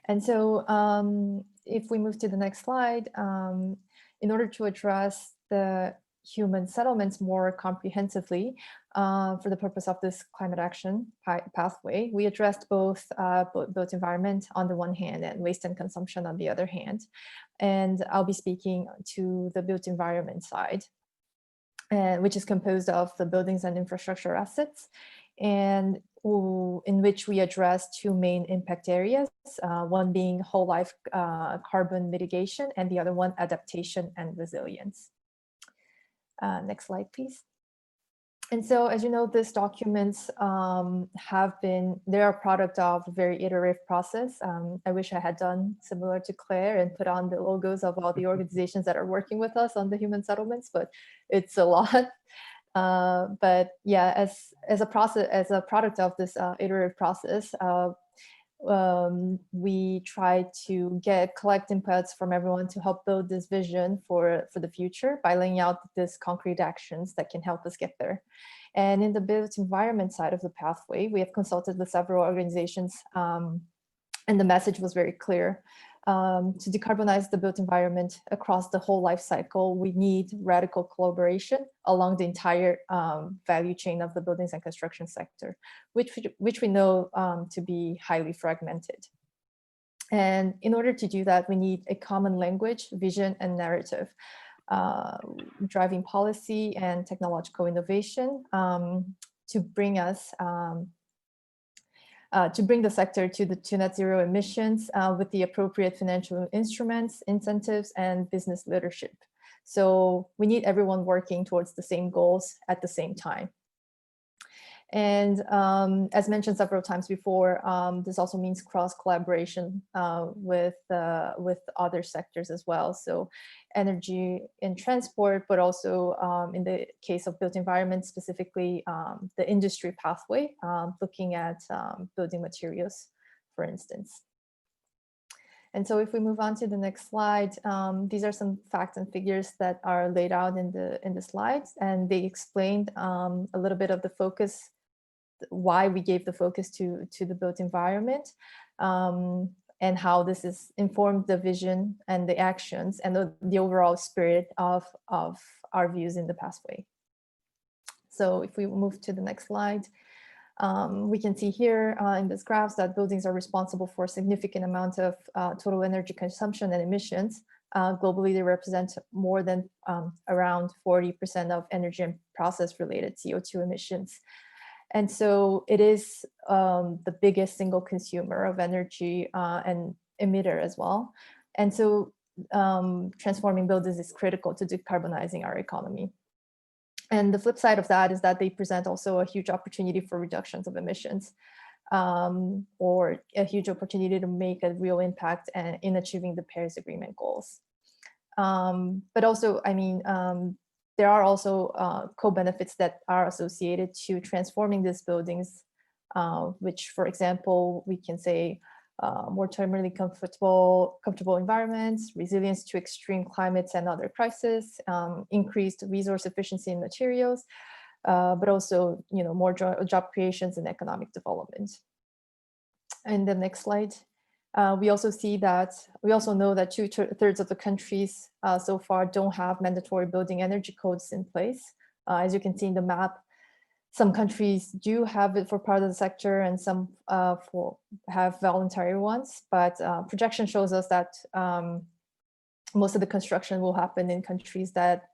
And so if we move to the next slide, in order to address the human settlements more comprehensively, for the purpose of this climate action pathway, we addressed both built environment on the one hand and waste and consumption on the other hand. And I'll be speaking to the built environment side, which is composed of the buildings and infrastructure assets, and in which we address two main impact areas, one being whole life carbon mitigation, and the other one adaptation and resilience. Next slide, please. And so, as you know, these documents they're a product of a very iterative process. I wish I had done similar to Claire and put on the logos of all the organizations that are working with us on the human settlements, but it's a lot. But yeah, as a product of this iterative process, we try to collect inputs from everyone to help build this vision for the future by laying out these concrete actions that can help us get there. And in the built environment side of the pathway, we have consulted with several organizations, and the message was very clear. To decarbonize the built environment across the whole life cycle, we need radical collaboration along the entire value chain of the buildings and construction sector, which we know to be highly fragmented. And in order to do that, we need a common language, vision, and narrative, driving policy and technological innovation to bring us to bring the sector to net zero emissions with the appropriate financial instruments, incentives, and business leadership. So we need everyone working towards the same goals at the same time. And as mentioned several times before, this also means cross collaboration with other sectors as well. So energy and transport, but also in the case of built environment, specifically the industry pathway, looking at building materials, for instance. And so if we move on to the next slide, these are some facts and figures that are laid out in the slides, and they explained a little bit of the focus, why we gave the focus to the built environment, and how this has informed the vision and the actions and the overall spirit of our views in the pathway. So if we move to the next slide, we can see here in this graph that buildings are responsible for a significant amount of total energy consumption and emissions. Globally, they represent more than around 40% of energy and process-related CO2 emissions. And so it is the biggest single consumer of energy and emitter as well. And so transforming buildings is critical to decarbonizing our economy. And the flip side of that is that they present also a huge opportunity for reductions of emissions, or a huge opportunity to make a real impact in achieving the Paris Agreement goals. But also, I mean, there are also co-benefits that are associated to transforming these buildings, which, for example, we can say more thermally comfortable environments, resilience to extreme climates and other crises, increased resource efficiency in materials, but also, more job creations and economic development. And the next slide. We also know that 2/3 of the countries so far don't have mandatory building energy codes in place. As you can see in the map, some countries do have it for part of the sector and some have voluntary ones, but projection shows us that most of the construction will happen in countries that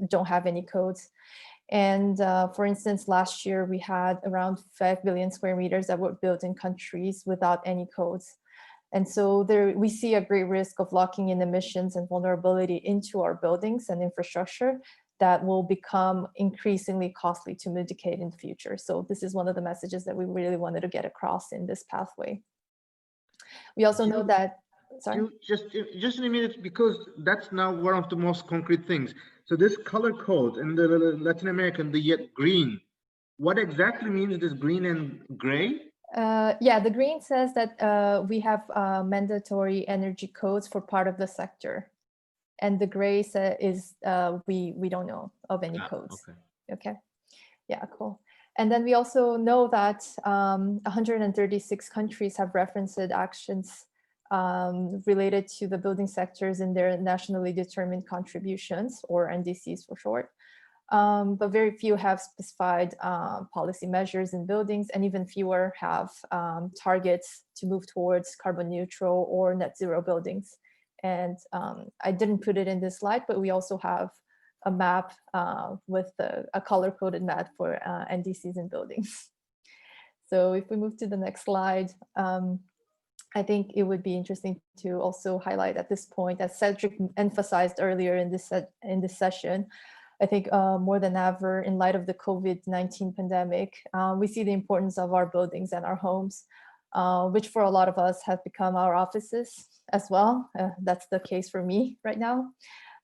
don't have any codes. And for instance, last year we had around 5 billion square meters that were built in countries without any codes. And so we see a great risk of locking in emissions and vulnerability into our buildings and infrastructure that will become increasingly costly to mitigate in the future. So this is one of the messages that we really wanted to get across in this pathway. We also know that, sorry? Just in a minute, because that's now one of the most concrete things. So this color code in the Latin American, the green, what exactly means this green and gray? Yeah, the green says that we have mandatory energy codes for part of the sector. And the gray is we don't know of any codes. Okay. Yeah, cool. And then we also know that 136 countries have referenced actions related to the building sectors in their nationally determined contributions, or NDCs for short. But very few have specified policy measures in buildings, and even fewer have targets to move towards carbon neutral or net zero buildings. And I didn't put it in this slide, but we also have a map with a color-coded map for NDCs in buildings. So if we move to the next slide, I think it would be interesting to also highlight at this point, as Cedric emphasized earlier in this session, I think more than ever, in light of the COVID-19 pandemic, we see the importance of our buildings and our homes, which for a lot of us have become our offices as well. That's the case for me right now.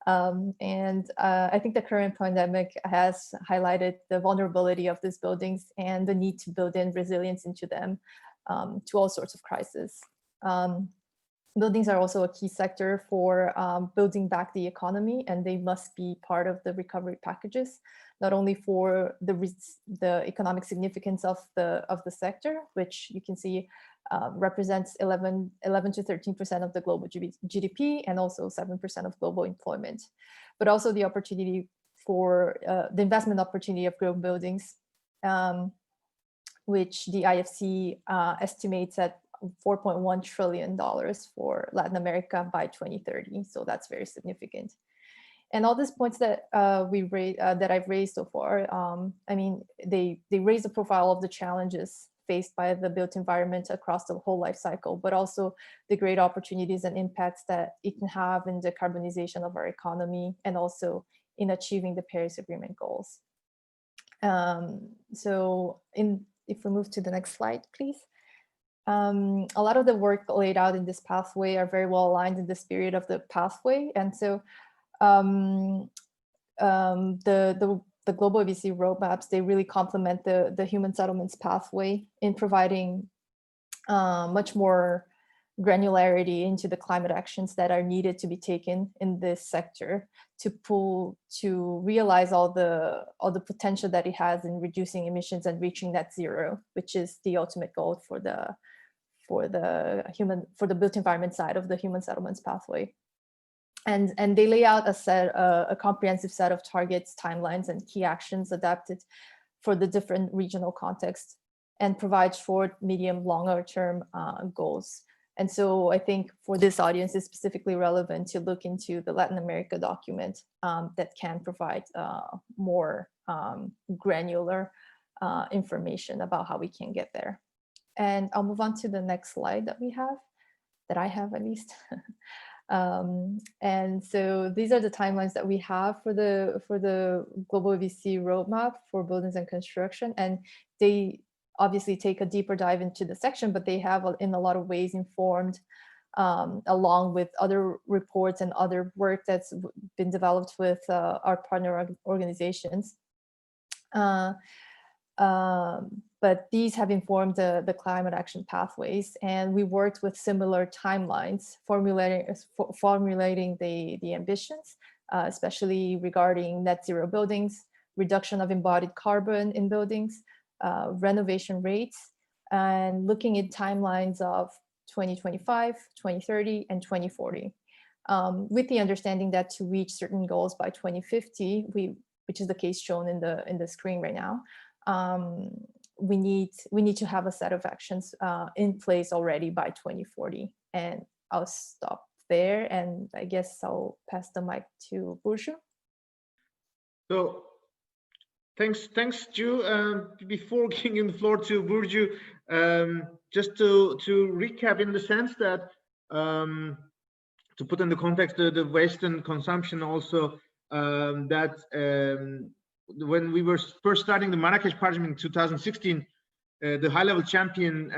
And I think the current pandemic has highlighted the vulnerability of these buildings and the need to build in resilience into them to all sorts of crises. Buildings are also a key sector for building back the economy, and they must be part of the recovery packages, not only for the economic significance of the sector, which you can see represents 11 to 13% of the global GDP and also 7% of global employment, but also the opportunity for the investment opportunity of growth buildings, which the IFC estimates at $4.1 trillion for Latin America by 2030. So that's very significant. And all these points that that I've raised so far, I mean, they raise the profile of the challenges faced by the built environment across the whole life cycle, but also the great opportunities and impacts that it can have in the decarbonization of our economy and also in achieving the Paris Agreement goals. So if we move to the next slide, please. A lot of the work laid out in this pathway are very well aligned in the spirit of the pathway. And so the global ABC roadmaps, they really complement the human settlements pathway in providing much more granularity into the climate actions that are needed to be taken in this sector to realize all the potential that it has in reducing emissions and reaching net zero, which is the ultimate goal for the built environment side of the human settlements pathway. And they lay out a comprehensive set of targets, timelines, and key actions adapted for the different regional contexts and provide short, medium, longer term goals. And so I think for this audience, it's specifically relevant to look into the Latin America document that can provide more granular information about how we can get there. And I'll move on to the next slide that I have at least. And so these are the timelines that we have for the global ABC roadmap for buildings and construction, and they obviously take a deeper dive into the section, but they have in a lot of ways informed along with other reports and other work that's been developed with our partner organizations. But these have informed the climate action pathways, and we worked with similar timelines, formulating the ambitions, especially regarding net zero buildings, reduction of embodied carbon in buildings, renovation rates, and looking at timelines of 2025, 2030, and 2040, with the understanding that to reach certain goals by 2050, which is the case shown in the screen right now, we need to have a set of actions in place already by 2040. And I'll stop there, and I guess I'll pass the mic to Burcu. So thanks, Ju. Before giving the floor to Burcu, just to recap, in the sense that to put in the context the waste and consumption also, when we were first starting the Marrakech Partnership in 2016, the high-level champion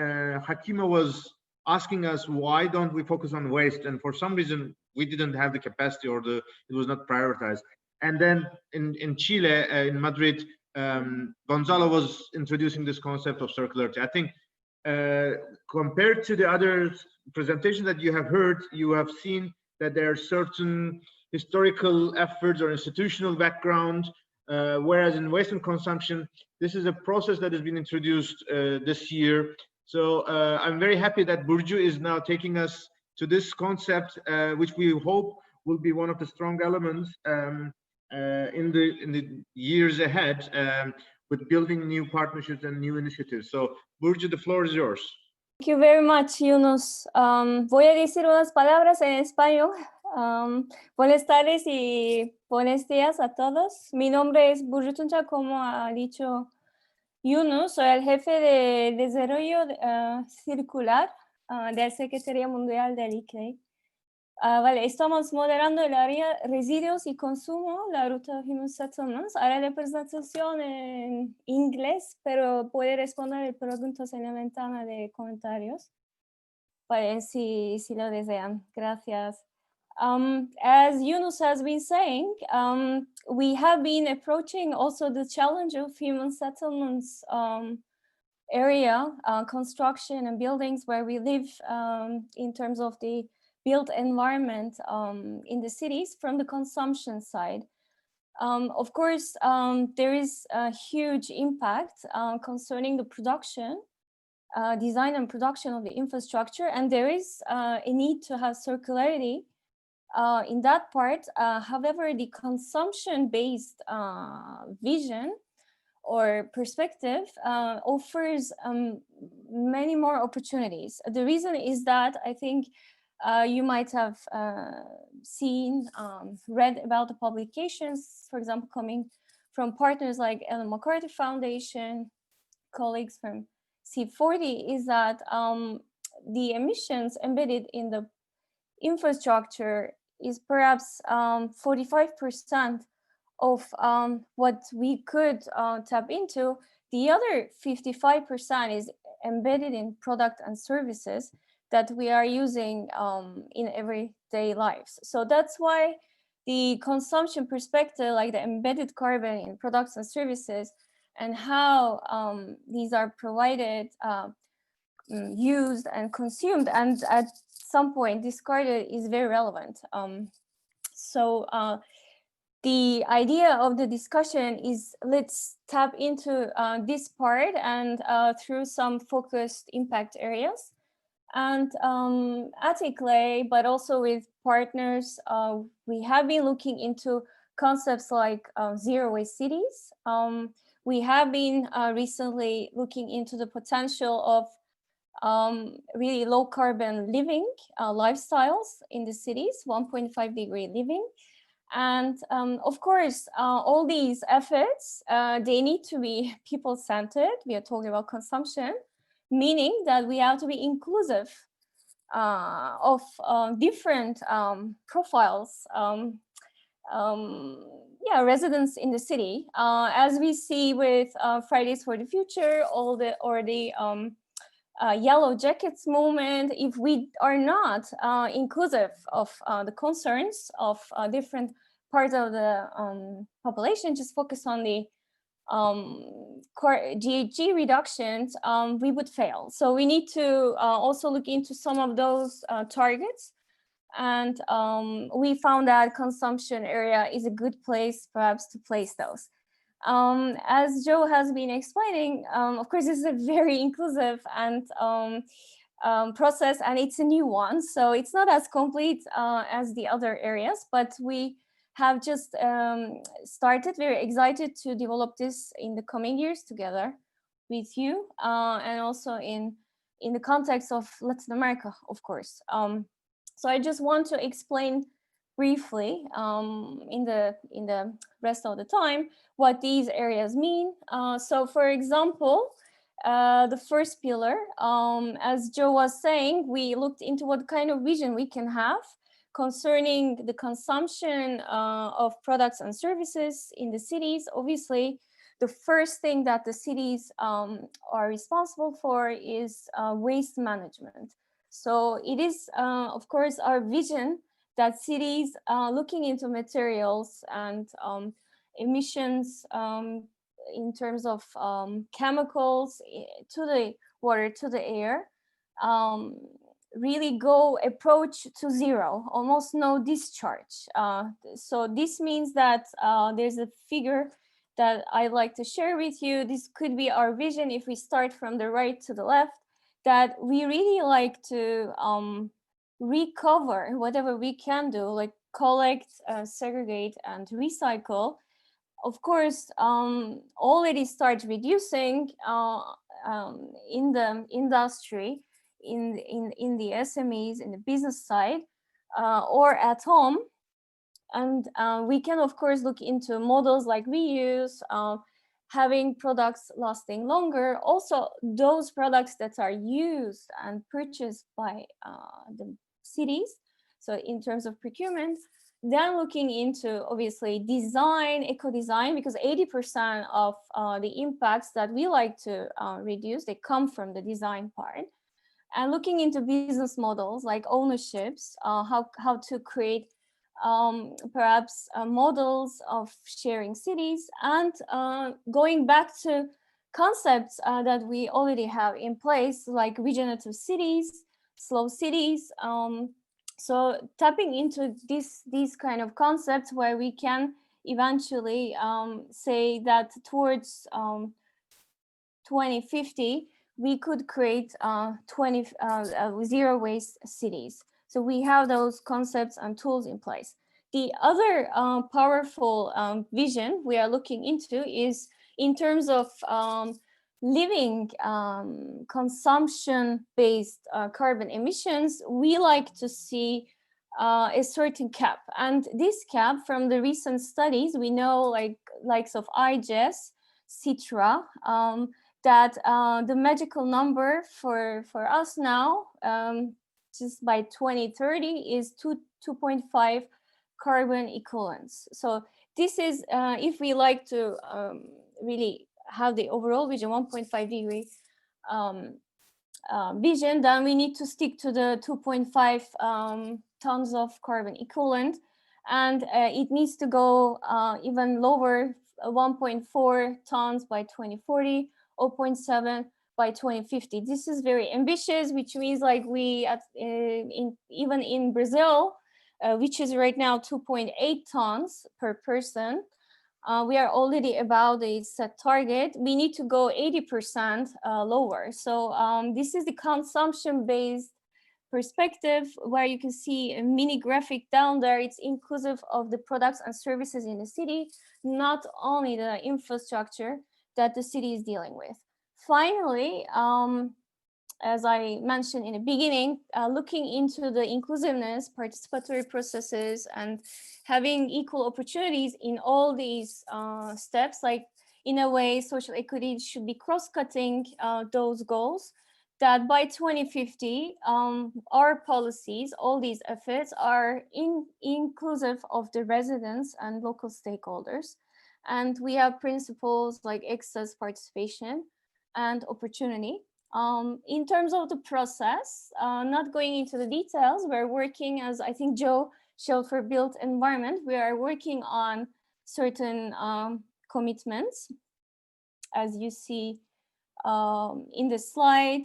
Hakima was asking us, why don't we focus on waste? And for some reason, we didn't have the capacity, or it was not prioritized. And then in Chile, in Madrid, Gonzalo was introducing this concept of circularity. I think compared to the other presentations that you have heard, you have seen that there are certain historical efforts or institutional background, whereas in waste and consumption, this is a process that has been introduced this year. So I'm very happy that Burcu is now taking us to this concept, which we hope will be one of the strong elements in the years ahead, with building new partnerships and new initiatives. So Burcu, the floor is yours. Thank you very much, Yunus. Voy a decir unas palabras en español. Buenas tardes y buenos días a todos. Mi nombre es Burcu Tunca, como ha dicho Yunus. Soy el jefe de desarrollo circular de la Secretaría Mundial del ICLEI. Vale, estamos moderando el área residuos y consumo, la ruta Human Settlements. Haré la presentación en inglés, pero puede responder preguntas en la ventana de comentarios. Vale, si lo desean. Gracias. As Yunus has been saying, we have been approaching also the challenge of human settlements area, construction and buildings where we live, in terms of the built environment in the cities from the consumption side. Of course, there is a huge impact concerning the production, design and production of the infrastructure, and there is a need to have circularity in that part. However, the consumption-based vision or perspective offers many more opportunities. The reason is that I think you might have seen, read about the publications, for example, coming from partners like Ellen MacArthur Foundation, colleagues from C40, is that the emissions embedded in the infrastructure is perhaps 45% of what we could tap into. The other 55% is embedded in product and services that we are using in everyday lives. So that's why the consumption perspective, like the embedded carbon in products and services, and how these are provided, used and consumed, and at some point discarded, is very relevant. So the idea of the discussion is, let's tap into this part, and through some focused impact areas. And at ICLEI, but also with partners, we have been looking into concepts like zero waste cities. We have been recently looking into the potential of really low carbon living lifestyles in the cities, 1.5 degree living. And of course, all these efforts, they need to be people-centered. We are talking about consumption, meaning that we have to be inclusive of different profiles, residents in the city. As we see with Fridays for the Future, all the yellow jackets movement, if we are not inclusive of the concerns of different parts of the population, just focus on the GHG reductions, we would fail. So we need to also look into some of those targets. And we found that consumption area is a good place perhaps to place those. As Joe has been explaining, of course, this is a very inclusive and process, and it's a new one. So it's not as complete as the other areas, but we have just started, very excited to develop this in the coming years together with you, and also in the context of Latin America, of course. So I just want to explain briefly in the rest of the time what these areas mean. So for example, the first pillar, as Joe was saying, we looked into what kind of vision we can have concerning the consumption of products and services in the cities. Obviously, the first thing that the cities are responsible for is waste management. So it is, of course, our vision that cities looking into materials and emissions in terms of chemicals to the water, to the air, really go approach to zero, almost no discharge. So this means that there's a figure that I'd like to share with you. This could be our vision if we start from the right to the left, that we really like to recover whatever we can do, like collect, segregate, and recycle. Of course, already start reducing in the industry, in the SMEs, in the business side, or at home. And we can, of course, look into models like reuse, having products lasting longer. Also, those products that are used and purchased by the cities, so in terms of procurement, then looking into, obviously, design, eco-design, because 80% of the impacts that we like to reduce, they come from the design part. And looking into business models like ownerships, how to create perhaps models of sharing cities, and going back to concepts that we already have in place, like regenerative cities, slow cities. So tapping into these kind of concepts where we can eventually say that towards 2050, we could create 0 waste cities. So we have those concepts and tools in place. The other powerful vision we are looking into is in terms of living consumption-based carbon emissions. We like to see a certain cap. And this cap, from the recent studies, we know, likes of IGES, Citra, that the magical number for us now, just by 2030, is 2.5 carbon equivalents. So this is, if we like to really have the overall vision, 1.5 degree vision, then we need to stick to the 2.5 tons of carbon equivalent. And it needs to go even lower, 1.4 tons by 2040, 0.7 by 2050. This is very ambitious, which means like we, even in Brazil, which is right now 2.8 tons per person, we are already about a set target. We need to go 80% lower. So this is the consumption-based perspective, where you can see a mini graphic down there. It's inclusive of the products and services in the city, not only the infrastructure that the city is dealing with. Finally, as I mentioned in the beginning, looking into the inclusiveness, participatory processes, and having equal opportunities in all these steps, like in a way, social equity should be cross-cutting those goals, that by 2050, our policies, all these efforts are inclusive of the residents and local stakeholders. And we have principles like access, participation, and opportunity. In terms of the process, not going into the details, we're working, as I think Joe showed for built environment, we are working on certain commitments, as you see in the slide.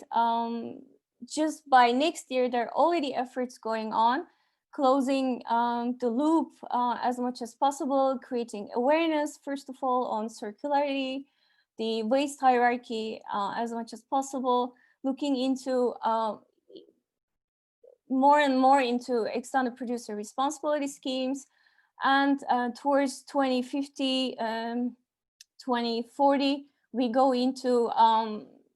Just by next year, there are already efforts going on, closing the loop as much as possible, creating awareness, first of all, on circularity, the waste hierarchy as much as possible, looking into more and more into extended producer responsibility schemes, and towards 2050, 2040, we go into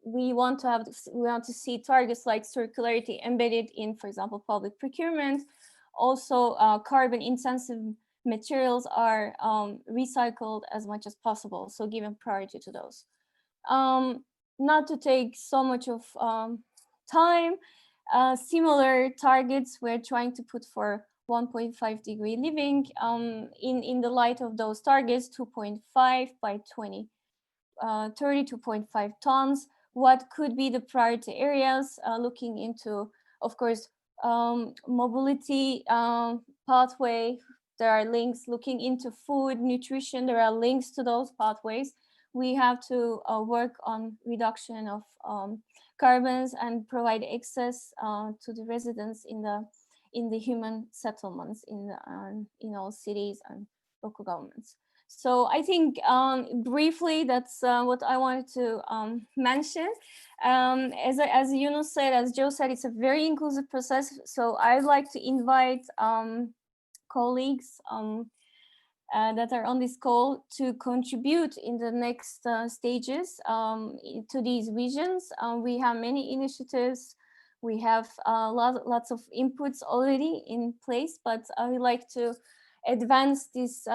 we want to see targets like circularity embedded in, for example, public procurement. Also, carbon intensive materials are recycled as much as possible, so given priority to those. Not to take so much of time, similar targets we're trying to put for 1.5 degree living in the light of those targets, 2.5 by 2030, 2.5 tons. What could be the priority areas? Looking into, of course, mobility pathway. There are links. Looking into food, nutrition, there are links to those pathways. We have to work on reduction of carbons and provide access to the residents in the human settlements in all cities and local governments. So I think briefly, that's what I wanted to mention. As Yunus said, as Joe said, it's a very inclusive process. So I'd like to invite colleagues that are on this call to contribute in the next stages to these visions. We have many initiatives. We have lots of inputs already in place, but I would like to advance this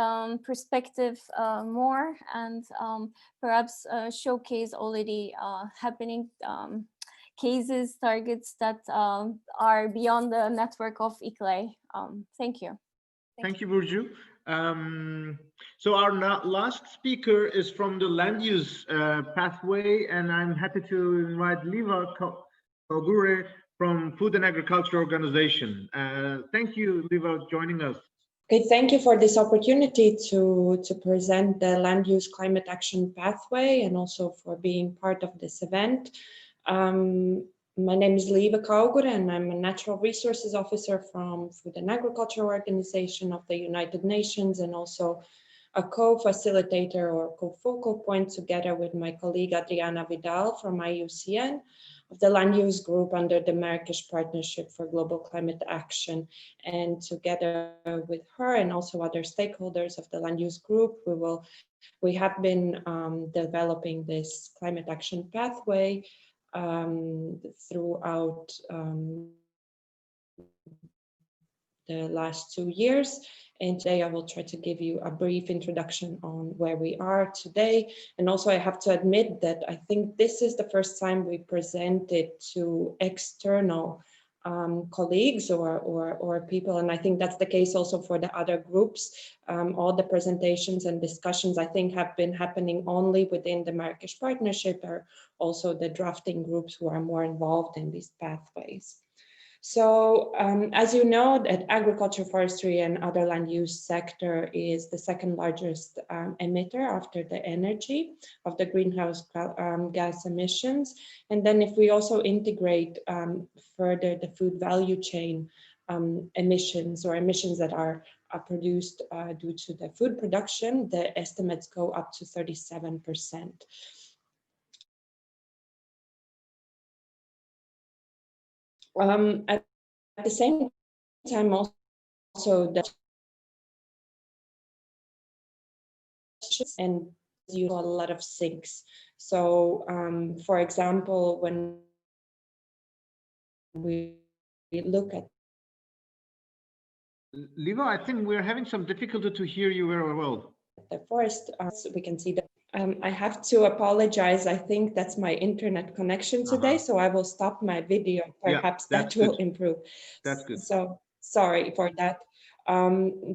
perspective more, and perhaps showcase already happening cases, targets that are beyond the network of ICLEI. Thank you. Thank you, Burcu. So our last speaker is from the land use pathway, and I'm happy to invite Liva Kaugure from Food and Agriculture Organization. Thank you, Liva, joining us. Okay, thank you for this opportunity to present the land use climate action pathway, and also for being part of this event. My name is Liva Kaugure, and I'm a natural resources officer from Food and Agriculture Organization of the United Nations, and also a co-facilitator or co-focal point together with my colleague Adriana Vidal from IUCN of the land use group under the Marrakech Partnership for Global Climate Action. And together with her and also other stakeholders of the land use group, we have been developing this climate action pathway throughout the last 2 years. And today I will try to give you a brief introduction on where we are today. And also I have to admit that I think this is the first time we presented to external colleagues or people, and I think that's the case also for the other groups. All the presentations and discussions I think have been happening only within the Marrakech Partnership, or also the drafting groups who are more involved in these pathways. So as you know, that agriculture, forestry and other land use sector is the second largest emitter after the energy of the greenhouse gas emissions. And then if we also integrate further the food value chain emissions, or emissions that are produced due to the food production, the estimates go up to 37%. At the same time, also that and use a lot of sinks. So, for example, when we look at Liva, I think we're having some difficulty to hear you very well. The forest, we can see that. I have to apologize. I think that's my internet connection today, so I will stop my video. Perhaps that will improve. That's good. So sorry for that.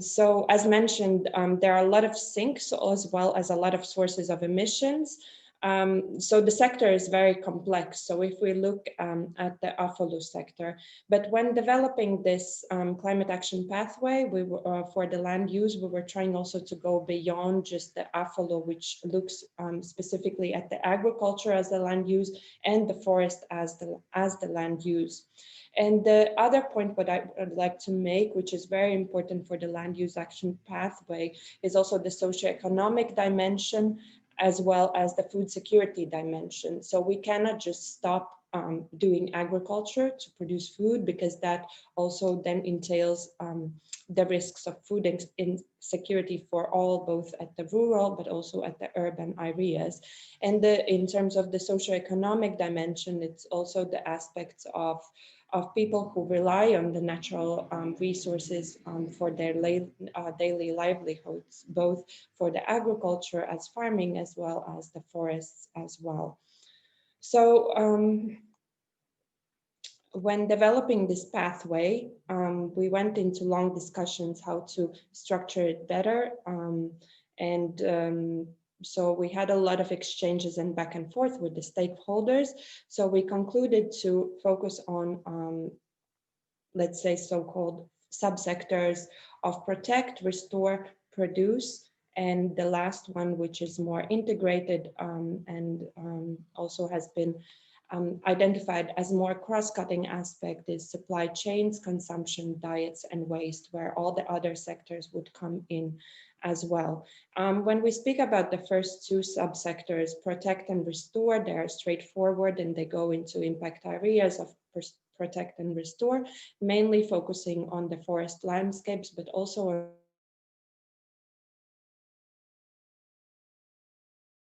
So as mentioned, there are a lot of sinks as well as a lot of sources of emissions. So the sector is very complex. So if we look at the AFOLU sector, but when developing this climate action pathway, we were, for the land use, we were trying also to go beyond just the AFOLU, which looks specifically at the agriculture as the land use and the forest as the land use. And the other point what I would like to make, which is very important for the land use action pathway, is also the socioeconomic dimension as well as the food security dimension. So we cannot just stop doing agriculture to produce food, because that also then entails the risks of food insecurity for all, both at the rural but also at the urban areas. And in terms of the socioeconomic dimension, it's also the aspects of people who rely on the natural resources for their daily livelihoods, both for the agriculture as farming as well as the forests as well. So when developing this pathway, we went into long discussions how to structure it better. So we had a lot of exchanges and back and forth with the stakeholders. So we concluded to focus on, let's say, so-called subsectors of protect, restore, produce, and the last one, which is more integrated and also has been identified as more cross-cutting aspect, is supply chains, consumption, diets, and waste, where all the other sectors would come in as well. When we speak about the first two subsectors, protect and restore, they are straightforward and they go into impact areas of protect and restore, mainly focusing on the forest landscapes, but also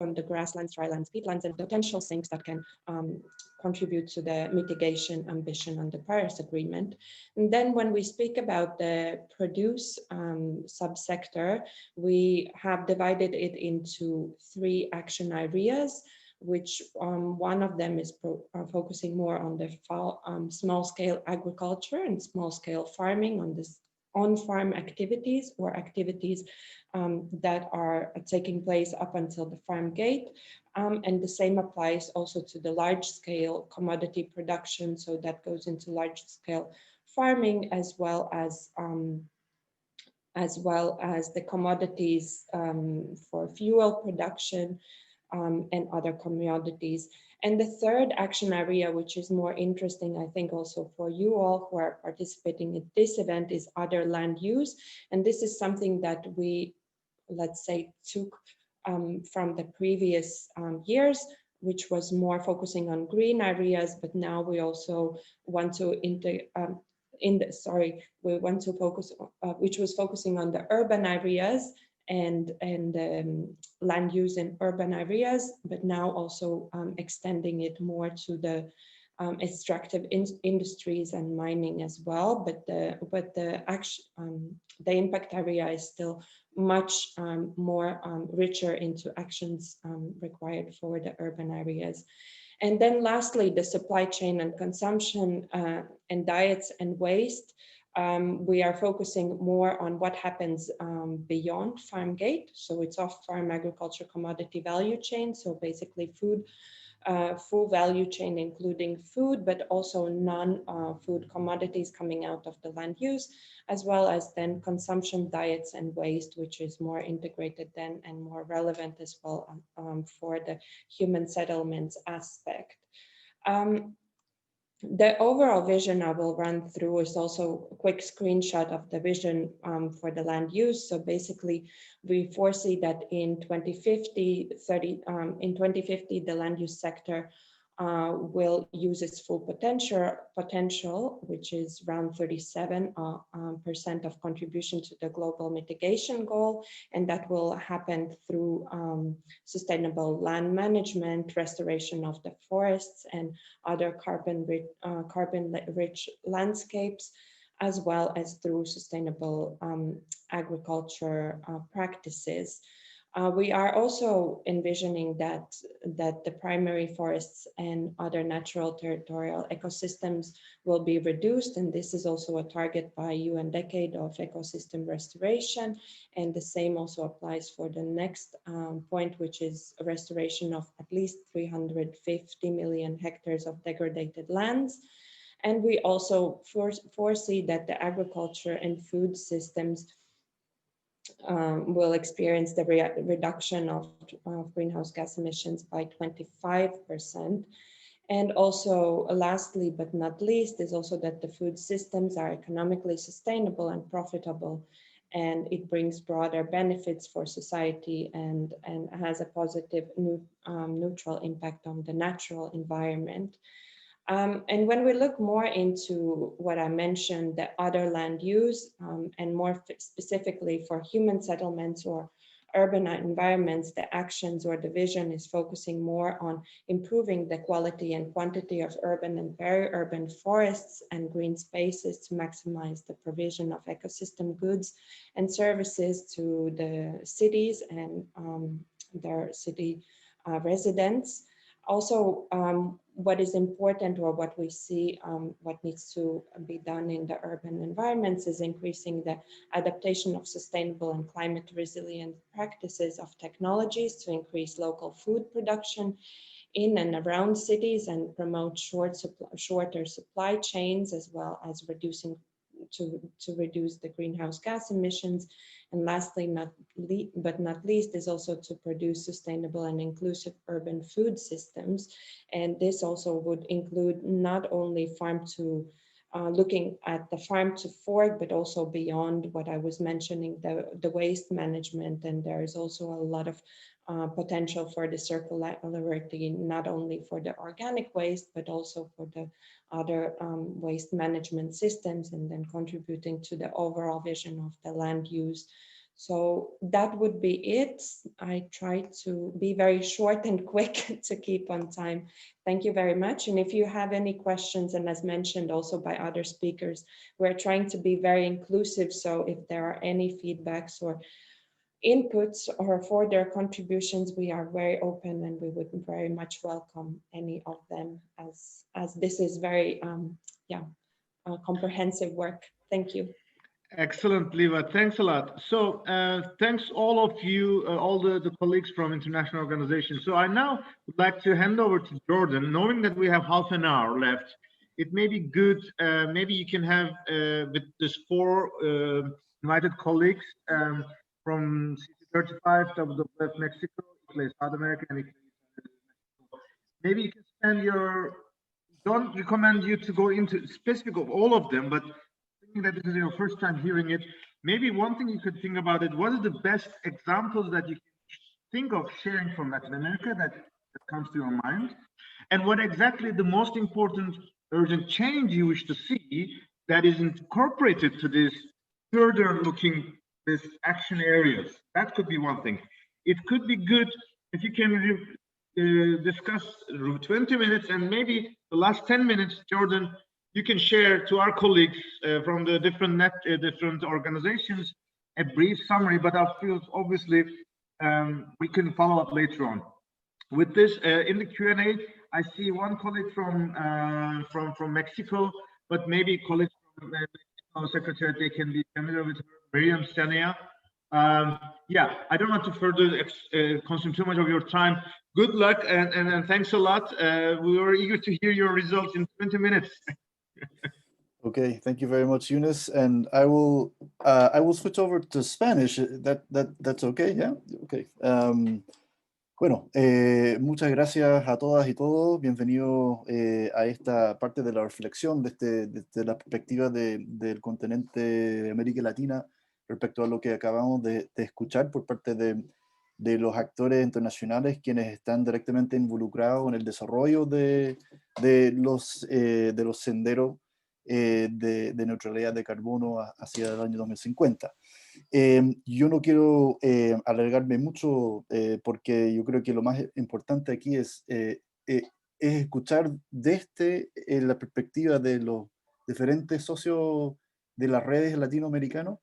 on the grasslands, drylands, peatlands, and potential sinks that can contribute to the mitigation ambition on the Paris Agreement. And then when we speak about the produce subsector, we have divided it into 3 action areas, which one of them is focusing more on the small-scale agriculture and small-scale farming, on this on-farm activities or activities that are taking place up until the farm gate. And the same applies also to the large-scale commodity production. So that goes into large-scale farming as well as the commodities for fuel production and other commodities. And the third action area, which is more interesting, I think, also for you all who are participating in this event, is other land use. And this is something that we, let's say, took from the previous years, which was more focusing on green areas, but now we also want to we want to focus, which was focusing on the urban areas and land use in urban areas, but now also extending it more to the extractive industries and mining as well. But the impact area is still much more richer into actions required for the urban areas. And then lastly, the supply chain and consumption and diets and waste. We are focusing more on what happens beyond farm gate. So it's off-farm agriculture commodity value chain. So basically food, full value chain, including food, but also non-food commodities coming out of the land use, as well as then consumption, diets, and waste, which is more integrated then and more relevant as well for the human settlements aspect. The overall vision I will run through is also a quick screenshot of the vision for the land use. So basically, we foresee that in 2050, the land use sector will use its full potential, which is around 37% of contribution to the global mitigation goal. And that will happen through sustainable land management, restoration of the forests and other carbon-rich landscapes, as well as through sustainable agriculture practices. We are also envisioning that the primary forests and other natural territorial ecosystems will be reduced, and this is also a target by UN Decade of Ecosystem Restoration, and the same also applies for the next point, which is a restoration of at least 350 million hectares of degraded lands. And we also foresee that the agriculture and food systems will experience the reduction of greenhouse gas emissions by 25%. And also, lastly but not least, is also that the food systems are economically sustainable and profitable, and it brings broader benefits for society and has a positive neutral impact on the natural environment. And when we look more into what I mentioned, the other land use, and more specifically for human settlements or urban environments, the actions or the vision is focusing more on improving the quality and quantity of urban and peri-urban forests and green spaces to maximize the provision of ecosystem goods and services to the cities and their city residents. Also, what is important, or what we see, what needs to be done in the urban environments, is increasing the adaptation of sustainable and climate resilient practices of technologies to increase local food production in and around cities and promote shorter supply chains, as well as reducing to reduce the greenhouse gas emissions. And lastly, but not least, is also to produce sustainable and inclusive urban food systems. And this also would include not only looking at the farm to fork, but also beyond what I was mentioning, the waste management. And there is also a lot of potential for the circularity, not only for the organic waste, but also for the other waste management systems, and then contributing to the overall vision of the land use. So that would be it. I try to be very short and quick to keep on time. Thank you very much. And if you have any questions, and as mentioned also by other speakers, we're trying to be very inclusive. So if there are any feedbacks or inputs or further contributions, we are very open, and we would very much welcome any of them, as this is very comprehensive work. Thank you. Excellent, Liva. Thanks a lot. So thanks all of you, all the colleagues from international organizations. So I now would like to hand over to Jordan, knowing that we have half an hour left. It may be good, maybe you can have with these 4 invited colleagues from CC35, WWF Mexico, South America, and maybe you can spend don't recommend you to go into specific of all of them, but thinking that this is your first time hearing it, maybe one thing you could think about it, what are the best examples that you can think of sharing from Latin America that comes to your mind? And what exactly the most important urgent change you wish to see that is incorporated to this further looking this action areas? That could be one thing. It could be good if you can discuss 20 minutes, and maybe the last 10 minutes, Jordan, you can share to our colleagues from the different organizations a brief summary, but I feel obviously we can follow up later on. With this, in the Q&A, I see one colleague from Mexico, but maybe colleagues from Mexico Secretariat, they can be familiar with her, Miriam Stania. Yeah, I don't want to further consume too much of your time. Good luck, and thanks a lot. We were eager to hear your results in 20 minutes. Okay, thank you very much, Yunus. And I will switch over to Spanish. That's okay, yeah? Okay. Bueno, muchas gracias a todas y todos. Bienvenidos a esta parte de la reflexión desde la perspectiva del continente de América Latina respecto a lo que acabamos de escuchar por parte de los actores internacionales, quienes están directamente involucrados en el desarrollo de los senderos de neutralidad de carbono hacia el año 2050. Yo no quiero alargarme mucho porque yo creo que lo más importante aquí es escuchar desde la perspectiva de los diferentes socios de las redes latinoamericanos,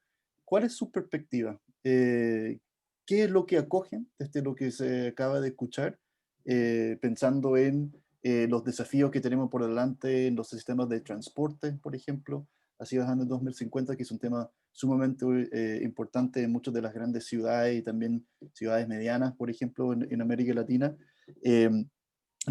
¿cuál es su perspectiva? qué es lo que acogen, desde lo que se acaba de escuchar, pensando en los desafíos que tenemos por delante en los sistemas de transporte, por ejemplo, hacia el año 2050, que es un tema sumamente importante en muchas de las grandes ciudades y también ciudades medianas, por ejemplo, en América Latina. El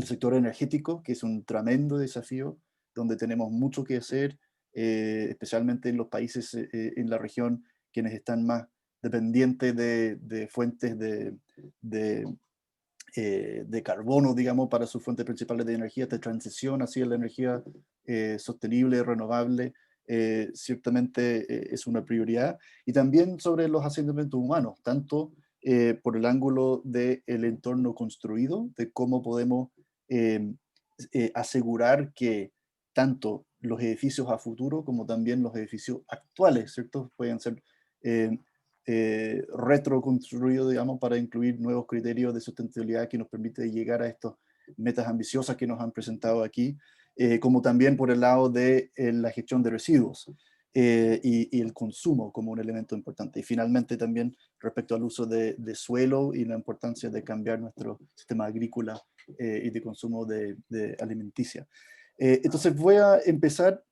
sector energético, que es un tremendo desafío, donde tenemos mucho que hacer, especialmente en los países en la región, quienes están más dependientes de fuentes de carbono, digamos, para sus fuentes principales de energía. Esta transición hacia la energía sostenible, renovable, ciertamente es una prioridad. Y también sobre los asentamientos humanos, tanto por el ángulo del entorno construido, de cómo podemos asegurar que tanto los edificios a futuro como también los edificios actuales, ¿cierto? Pueden ser retroconstruidos, digamos, para incluir nuevos criterios de sustentabilidad que nos permite llegar a estas metas ambiciosas que nos han presentado aquí, como también por el lado de la gestión de residuos y el consumo como un elemento importante. Y finalmente también respecto al uso de suelo y la importancia de cambiar nuestro sistema agrícola y de consumo de alimenticia. Entonces voy a empezar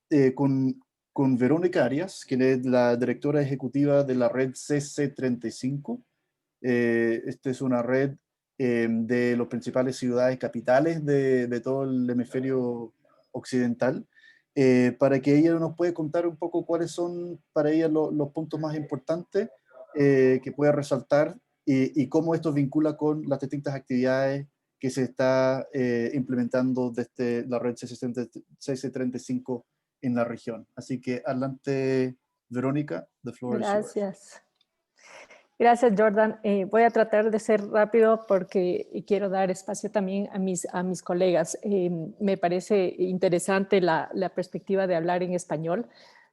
con Verónica Arias, quien es la directora ejecutiva de la red CC35. Esta es una red de las principales ciudades capitales de todo el hemisferio occidental, para que ella nos pueda contar un poco cuáles son para ella los puntos más importantes que pueda resaltar y cómo esto vincula con las distintas actividades que se está implementando desde la red CC35 en la región. Así que adelante, Verónica, the floor is yours. Gracias. Gracias, Jordan. Voy a tratar de ser rápido porque quiero dar espacio también a mis colegas. Me parece interesante la perspectiva de hablar en español.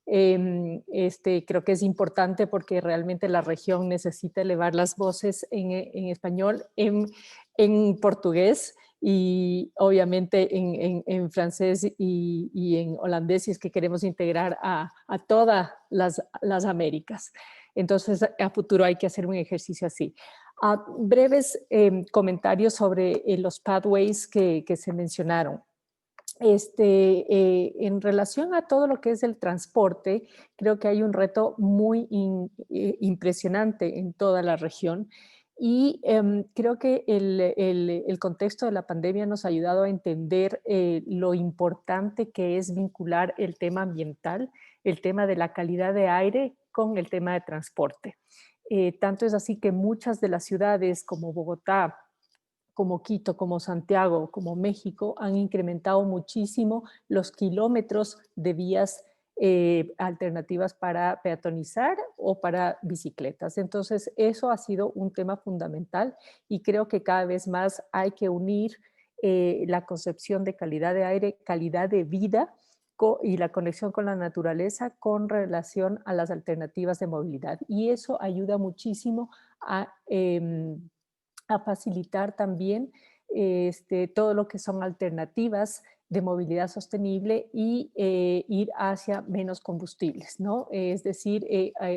Creo que es importante porque realmente la región necesita elevar las voces en español, en portugués y obviamente en francés y en holandés, si es que queremos integrar a todas las Américas. Entonces, a futuro hay que hacer un ejercicio así. Breves comentarios sobre los pathways que se mencionaron. En relación a todo lo que es el transporte, creo que hay un reto muy impresionante en toda la región y creo que el contexto de la pandemia nos ha ayudado a entender lo importante que es vincular el tema ambiental, el tema de la calidad de aire con el tema de transporte. Tanto es así que muchas de las ciudades como Bogotá, como Quito, como Santiago, como México, han incrementado muchísimo los kilómetros de vías alternativas para peatonizar o para bicicletas. Entonces, eso ha sido un tema fundamental y creo que cada vez más hay que unir la concepción de calidad de aire, calidad de vida y la conexión con la naturaleza con relación a las alternativas de movilidad. Y eso ayuda muchísimo a facilitar también todo lo que son alternativas de movilidad sostenible y ir hacia menos combustibles, ¿no? Es decir,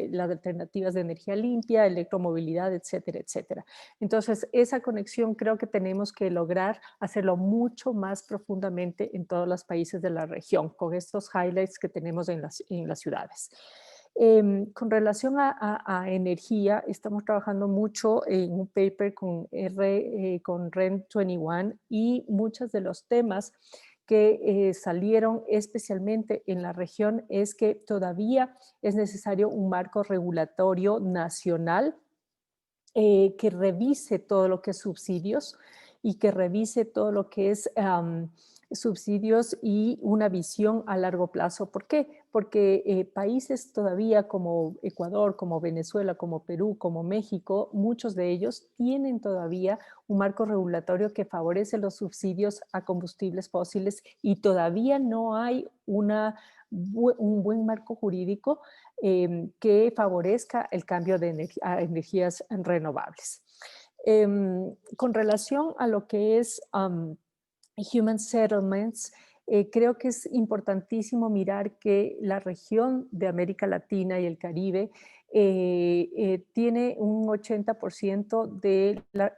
las alternativas de energía limpia, electromovilidad, etcétera, etcétera. Entonces, esa conexión creo que tenemos que lograr hacerlo mucho más profundamente en todos los países de la región, con estos highlights que tenemos en las ciudades. Con relación a energía, estamos trabajando mucho en un paper con REN 21 y muchos de los temas que salieron especialmente en la región es que todavía es necesario un marco regulatorio nacional que revise todo lo que es subsidios y que revise todo lo que es subsidios y una visión a largo plazo. ¿Por qué? Porque países todavía como Ecuador, como Venezuela, como Perú, como México, muchos de ellos tienen todavía un marco regulatorio que favorece los subsidios a combustibles fósiles y todavía no hay un buen marco jurídico que favorezca el cambio de a energías renovables. Con relación a lo que es Human Settlements, Creo que es importantísimo mirar que la región de América Latina y el Caribe tiene un 80%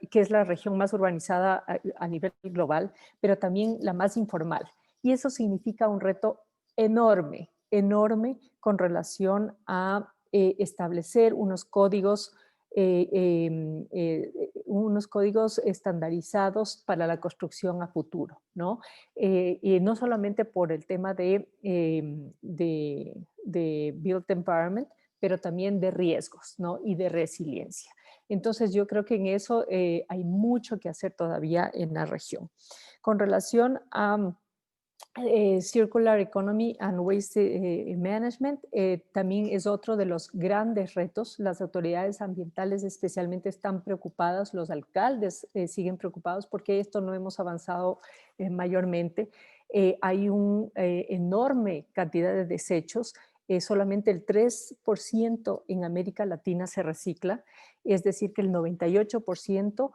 que es la región más urbanizada a nivel global, pero también la más informal. Y eso significa un reto enorme, enorme con relación a establecer unos códigos estandarizados para la construcción a futuro, ¿no? Y no solamente por el tema de built environment, pero también de riesgos, ¿no? Y de resiliencia. Entonces yo creo que en eso hay mucho que hacer todavía en la región. Con relación a Circular Economy and Waste Management también es otro de los grandes retos. Las autoridades ambientales especialmente están preocupadas, los alcaldes siguen preocupados porque esto no hemos avanzado mayormente. Hay una enorme cantidad de desechos. Solamente el 3% en América Latina se recicla, es decir que el 98%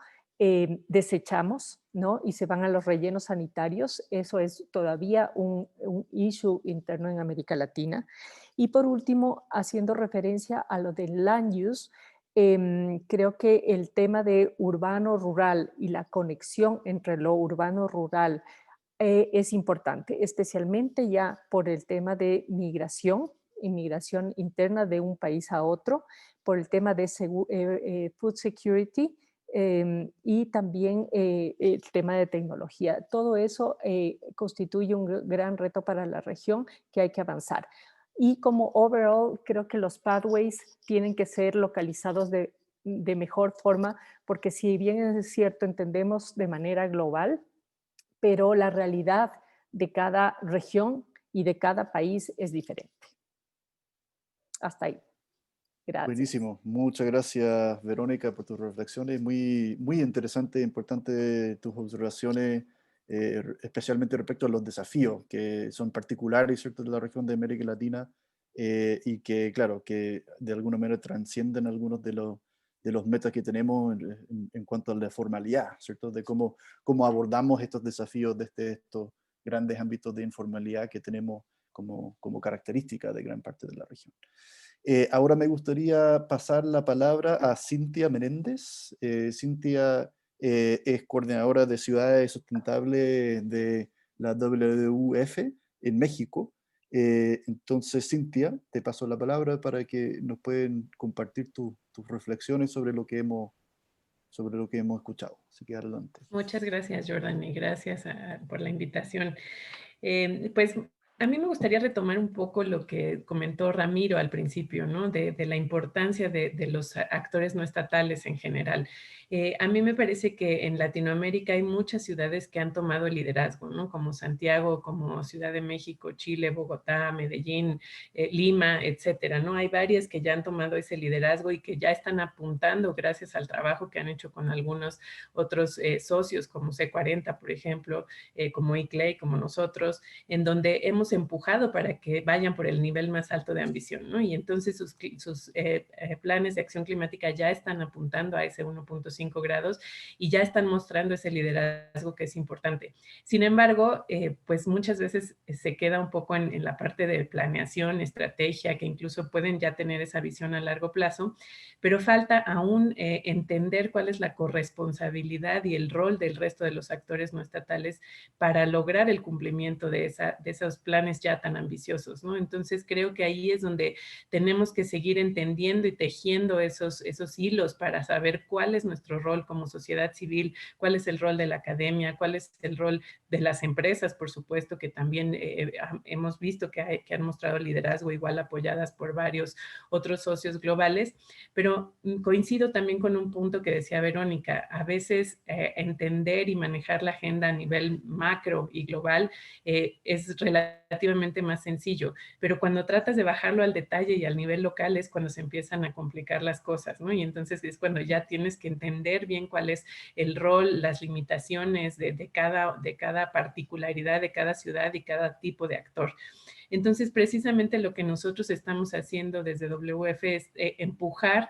desechamos, ¿no? Y se van a los rellenos sanitarios. Eso es todavía un issue interno en América Latina. Y por último, haciendo referencia a lo del land use, creo que el tema de urbano-rural y la conexión entre lo urbano-rural es importante, especialmente ya por el tema de inmigración interna de un país a otro, por el tema de food security, y también el tema de tecnología. Todo eso constituye un gran reto para la región que hay que avanzar. Y como overall, creo que los pathways tienen que ser localizados de mejor forma, porque si bien es cierto, entendemos de manera global, pero la realidad de cada región y de cada país es diferente. Hasta ahí. Gracias. Buenísimo. Muchas gracias, Verónica, por tus reflexiones. Muy, muy interesante e importante tus observaciones, especialmente respecto a los desafíos que son particulares, ¿cierto?, de la región de América Latina y que, claro, que de alguna manera transcienden algunos de los metas que tenemos en cuanto a la formalidad, ¿cierto?, de cómo abordamos estos desafíos desde estos grandes ámbitos de informalidad que tenemos como característica de gran parte de la región. Ahora me gustaría pasar la palabra a Cintia Menéndez. Cintia es coordinadora de Ciudades Sustentables de la WWF en México. Entonces, Cintia, te paso la palabra para que nos pueden compartir tus reflexiones sobre lo que hemos escuchado. Así que adelante. Muchas gracias, Jordan, y gracias por la invitación. Pues a mí me gustaría retomar un poco lo que comentó Ramiro al principio, ¿no? De la importancia de los actores no estatales en general. A mí me parece que en Latinoamérica hay muchas ciudades que han tomado el liderazgo, ¿no? Como Santiago, como Ciudad de México, Chile, Bogotá, Medellín, Lima, etcétera, ¿no? Hay varias que ya han tomado ese liderazgo y que ya están apuntando gracias al trabajo que han hecho con algunos otros socios, como C40, por ejemplo, como ICLEI, como nosotros, en donde hemos empujado para que vayan por el nivel más alto de ambición, ¿no? Y entonces sus planes de acción climática ya están apuntando a ese 1.5 grados y ya están mostrando ese liderazgo que es importante. Sin embargo, pues muchas veces se queda un poco en la parte de planeación, estrategia, que incluso pueden ya tener esa visión a largo plazo, pero falta aún entender cuál es la corresponsabilidad y el rol del resto de los actores no estatales para lograr el cumplimiento de esos planes ya tan ambiciosos, ¿no? Entonces creo que ahí es donde tenemos que seguir entendiendo y tejiendo esos hilos para saber cuál es nuestro rol como sociedad civil, cuál es el rol de la academia, cuál es el rol de las empresas, por supuesto, que también hemos visto que han mostrado liderazgo igual apoyadas por varios otros socios globales, pero coincido también con un punto que decía Verónica, a veces entender y manejar la agenda a nivel macro y global es relativamente más sencillo, pero cuando tratas de bajarlo al detalle y al nivel local es cuando se empiezan a complicar las cosas, ¿no? Y entonces es cuando ya tienes que entender bien cuál es el rol, las limitaciones de cada particularidad de cada ciudad y cada tipo de actor. Entonces, precisamente lo que nosotros estamos haciendo desde WF es empujar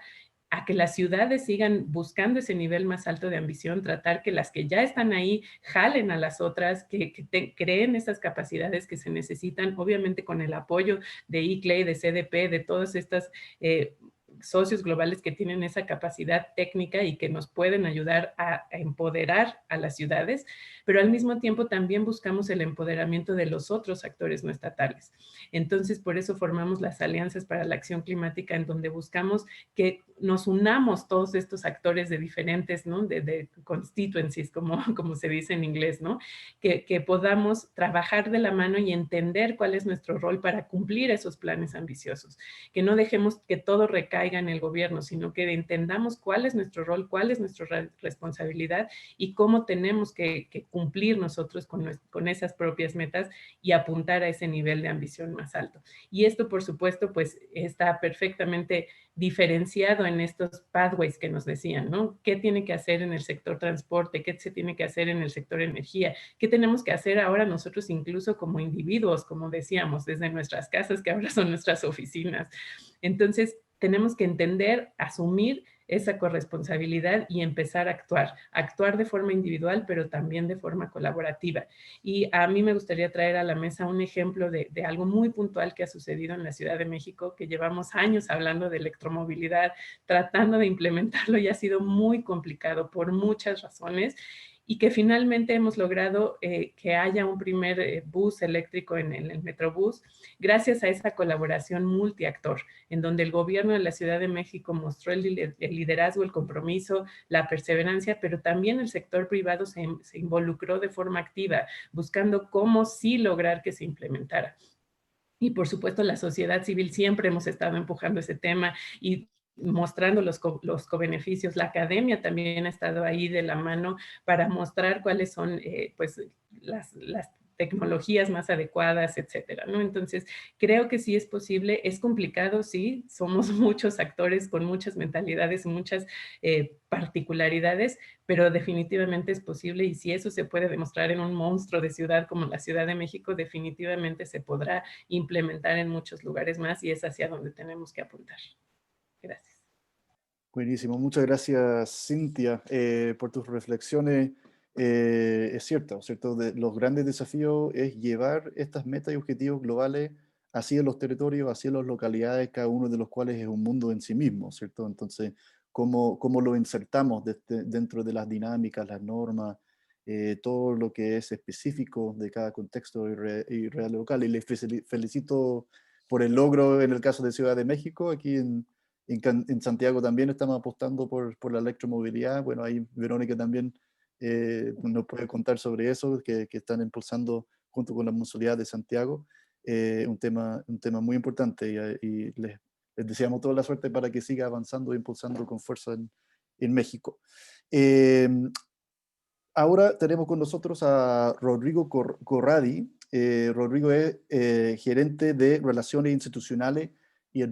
a que las ciudades sigan buscando ese nivel más alto de ambición, tratar que las que ya están ahí jalen a las otras, que creen esas capacidades que se necesitan, obviamente con el apoyo de ICLEI, de CDP, de todas estas socios globales que tienen esa capacidad técnica y que nos pueden ayudar a empoderar a las ciudades, pero al mismo tiempo también buscamos el empoderamiento de los otros actores no estatales. Entonces, por eso formamos las alianzas para la acción climática, en donde buscamos que nos unamos todos estos actores de diferentes, ¿no? de constituencies, como se dice en inglés, ¿no? Que podamos trabajar de la mano y entender cuál es nuestro rol para cumplir esos planes ambiciosos, que no dejemos que todo recaiga en el gobierno, sino que entendamos cuál es nuestro rol, cuál es nuestra responsabilidad y cómo tenemos que cumplir nosotros con esas propias metas y apuntar a ese nivel de ambición más alto. Y esto, por supuesto, pues está perfectamente diferenciado en estos pathways que nos decían, ¿no? ¿Qué tiene que hacer en el sector transporte? ¿Qué se tiene que hacer en el sector energía? ¿Qué tenemos que hacer ahora nosotros incluso como individuos, como decíamos, desde nuestras casas, que ahora son nuestras oficinas? Entonces, tenemos que entender, asumir esa corresponsabilidad y empezar a actuar de forma individual, pero también de forma colaborativa. Y a mí me gustaría traer a la mesa un ejemplo de algo muy puntual que ha sucedido en la Ciudad de México, que llevamos años hablando de electromovilidad, tratando de implementarlo y ha sido muy complicado por muchas razones, y que finalmente hemos logrado que haya un primer bus eléctrico en el Metrobús, gracias a esa colaboración multiactor, en donde el gobierno de la Ciudad de México mostró el liderazgo, el compromiso, la perseverancia, pero también el sector privado se involucró de forma activa, buscando cómo sí lograr que se implementara. Y por supuesto la sociedad civil siempre hemos estado empujando ese tema y mostrando los cobeneficios. La academia también ha estado ahí de la mano para mostrar cuáles son pues las tecnologías más adecuadas, etcétera, ¿no? Entonces, creo que sí es posible, es complicado, sí, somos muchos actores con muchas mentalidades, muchas particularidades, pero definitivamente es posible, y si eso se puede demostrar en un monstruo de ciudad como la Ciudad de México, definitivamente se podrá implementar en muchos lugares más, y es hacia donde tenemos que apuntar. Gracias. Buenísimo, muchas gracias, Cintia, por tus reflexiones. Es cierto, los grandes desafíos es llevar estas metas y objetivos globales hacia los territorios, hacia las localidades, cada uno de los cuales es un mundo en sí mismo, ¿cierto? Entonces, ¿cómo lo insertamos dentro de las dinámicas, las normas, todo lo que es específico de cada contexto y real local? Y les felicito por el logro en el caso de Ciudad de México. Aquí en Santiago también estamos apostando por la electromovilidad. Bueno, ahí Verónica también nos puede contar sobre eso, que están impulsando junto con la Municipalidad de Santiago, un tema muy importante, y les deseamos toda la suerte para que siga avanzando e impulsando con fuerza en México. Ahora tenemos con nosotros a Rodrigo Corradi. Rodrigo es gerente de Relaciones Institucionales y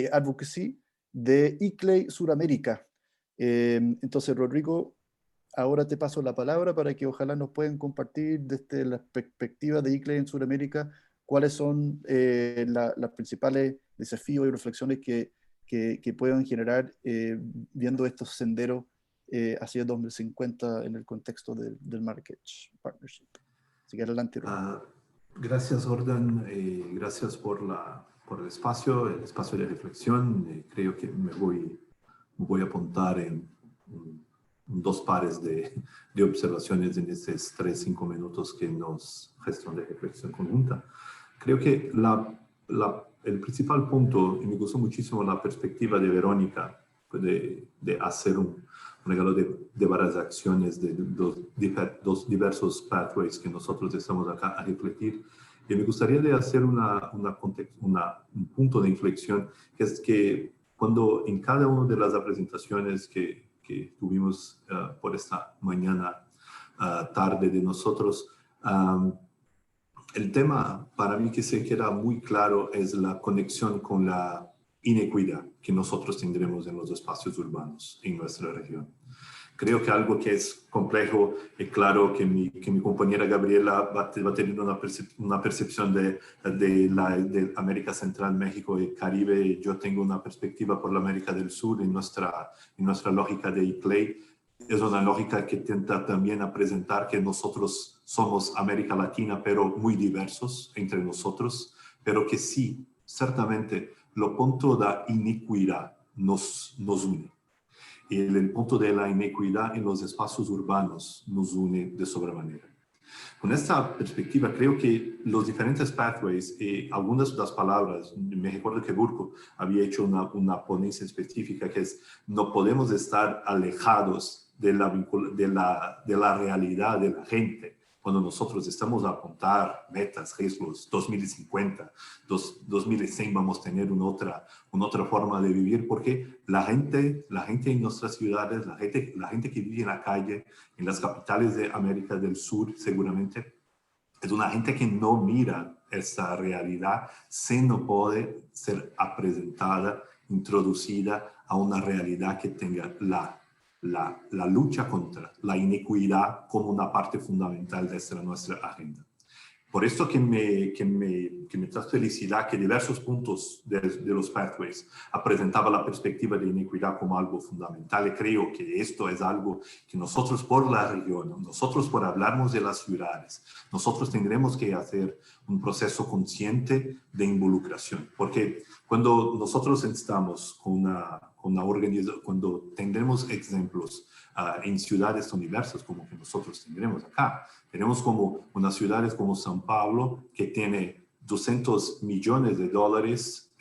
Advocacy de ICLEI Suramérica. Entonces, Rodrigo, ahora te paso la palabra para que ojalá nos puedan compartir desde la perspectiva de ICLEI en Suramérica cuáles son los principales desafíos y reflexiones que puedan generar viendo estos senderos hacia 2050 en el contexto del Marrakech Partnership. Así que adelante, Rodrigo. Gracias, Gordon. Gracias por el espacio de reflexión. Creo que me voy a apuntar en dos pares de observaciones en estos 3-5 minutos que nos restan de reflexión conjunta. Creo que el principal punto, y me gustó muchísimo la perspectiva de Verónica, de hacer un regalo de varias acciones, de dos diversos pathways que nosotros estamos acá a refletir. Y me gustaría de hacer un punto de inflexión, que es que cuando en cada una de las presentaciones que tuvimos por esta mañana, tarde de nosotros, el tema para mí que se queda muy claro es la conexión con la inequidad que nosotros tendremos en los espacios urbanos en nuestra región. Creo que algo que es complejo, y claro que mi compañera Gabriela va a tener una percepción de América Central, México y Caribe. Yo tengo una perspectiva por la América del Sur en nuestra lógica de ICLEI. Es una lógica que intenta también a presentar que nosotros somos América Latina, pero muy diversos entre nosotros, pero que sí, ciertamente, lo punto da iniquidad nos une. Y el punto de la inequidad en los espacios urbanos nos une de sobremanera. Con esta perspectiva, creo que los diferentes pathways, algunas de las palabras, me recuerdo que Burko había hecho una ponencia específica que es, no podemos estar alejados de la realidad de la gente. Cuando nosotros estamos a apuntar metas, riesgos, 2050, 2100 vamos a tener una otra forma de vivir, porque la gente en nuestras ciudades, la gente que vive en la calle, en las capitales de América del Sur, seguramente, es una gente que no mira esa realidad, si no puede ser presentada, introducida a una realidad que tenga la lucha contra la inequidad como una parte fundamental de nuestra agenda. Por esto que me da felicidad que diversos puntos de los pathways presentaba la perspectiva de inequidad como algo fundamental. Y creo que esto es algo que nosotros por la región, nosotros por hablarnos de las ciudades, nosotros tendremos que hacer un proceso consciente de involucración. Porque cuando nosotros estamos con una organización, cuando tendremos ejemplos en ciudades tan diversas como que nosotros tendremos acá. Tenemos como unas ciudades como São Paulo, que tiene 200 millones de dólares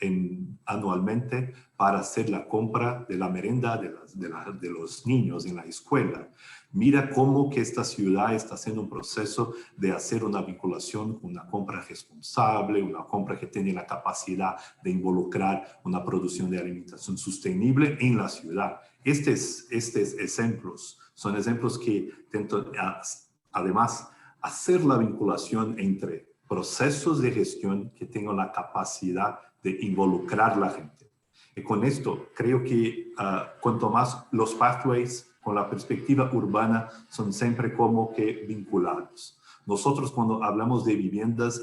anualmente para hacer la compra de la merenda de los niños en la escuela. Mira cómo que esta ciudad está haciendo un proceso de hacer una vinculación con una compra responsable, una compra que tiene la capacidad de involucrar una producción de alimentación sostenible en la ciudad. Estos ejemplos son ejemplos que intentan, además, hacer la vinculación entre procesos de gestión que tengan la capacidad de involucrar a la gente. Y con esto, creo que cuanto más los pathways con la perspectiva urbana son siempre como que vinculados. Nosotros cuando hablamos de viviendas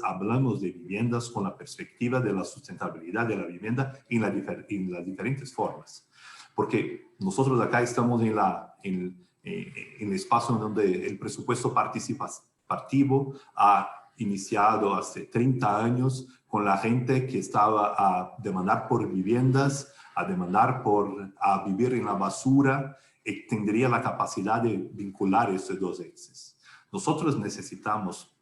con la perspectiva de la sustentabilidad de la vivienda en las diferentes formas. Porque nosotros acá estamos en el espacio donde el presupuesto participativo ha iniciado hace 30 años con la gente que estaba a demandar por viviendas, a demandar a vivir en la basura, y tendría la capacidad de vincular estos dos ejes. Nosotros necesitamos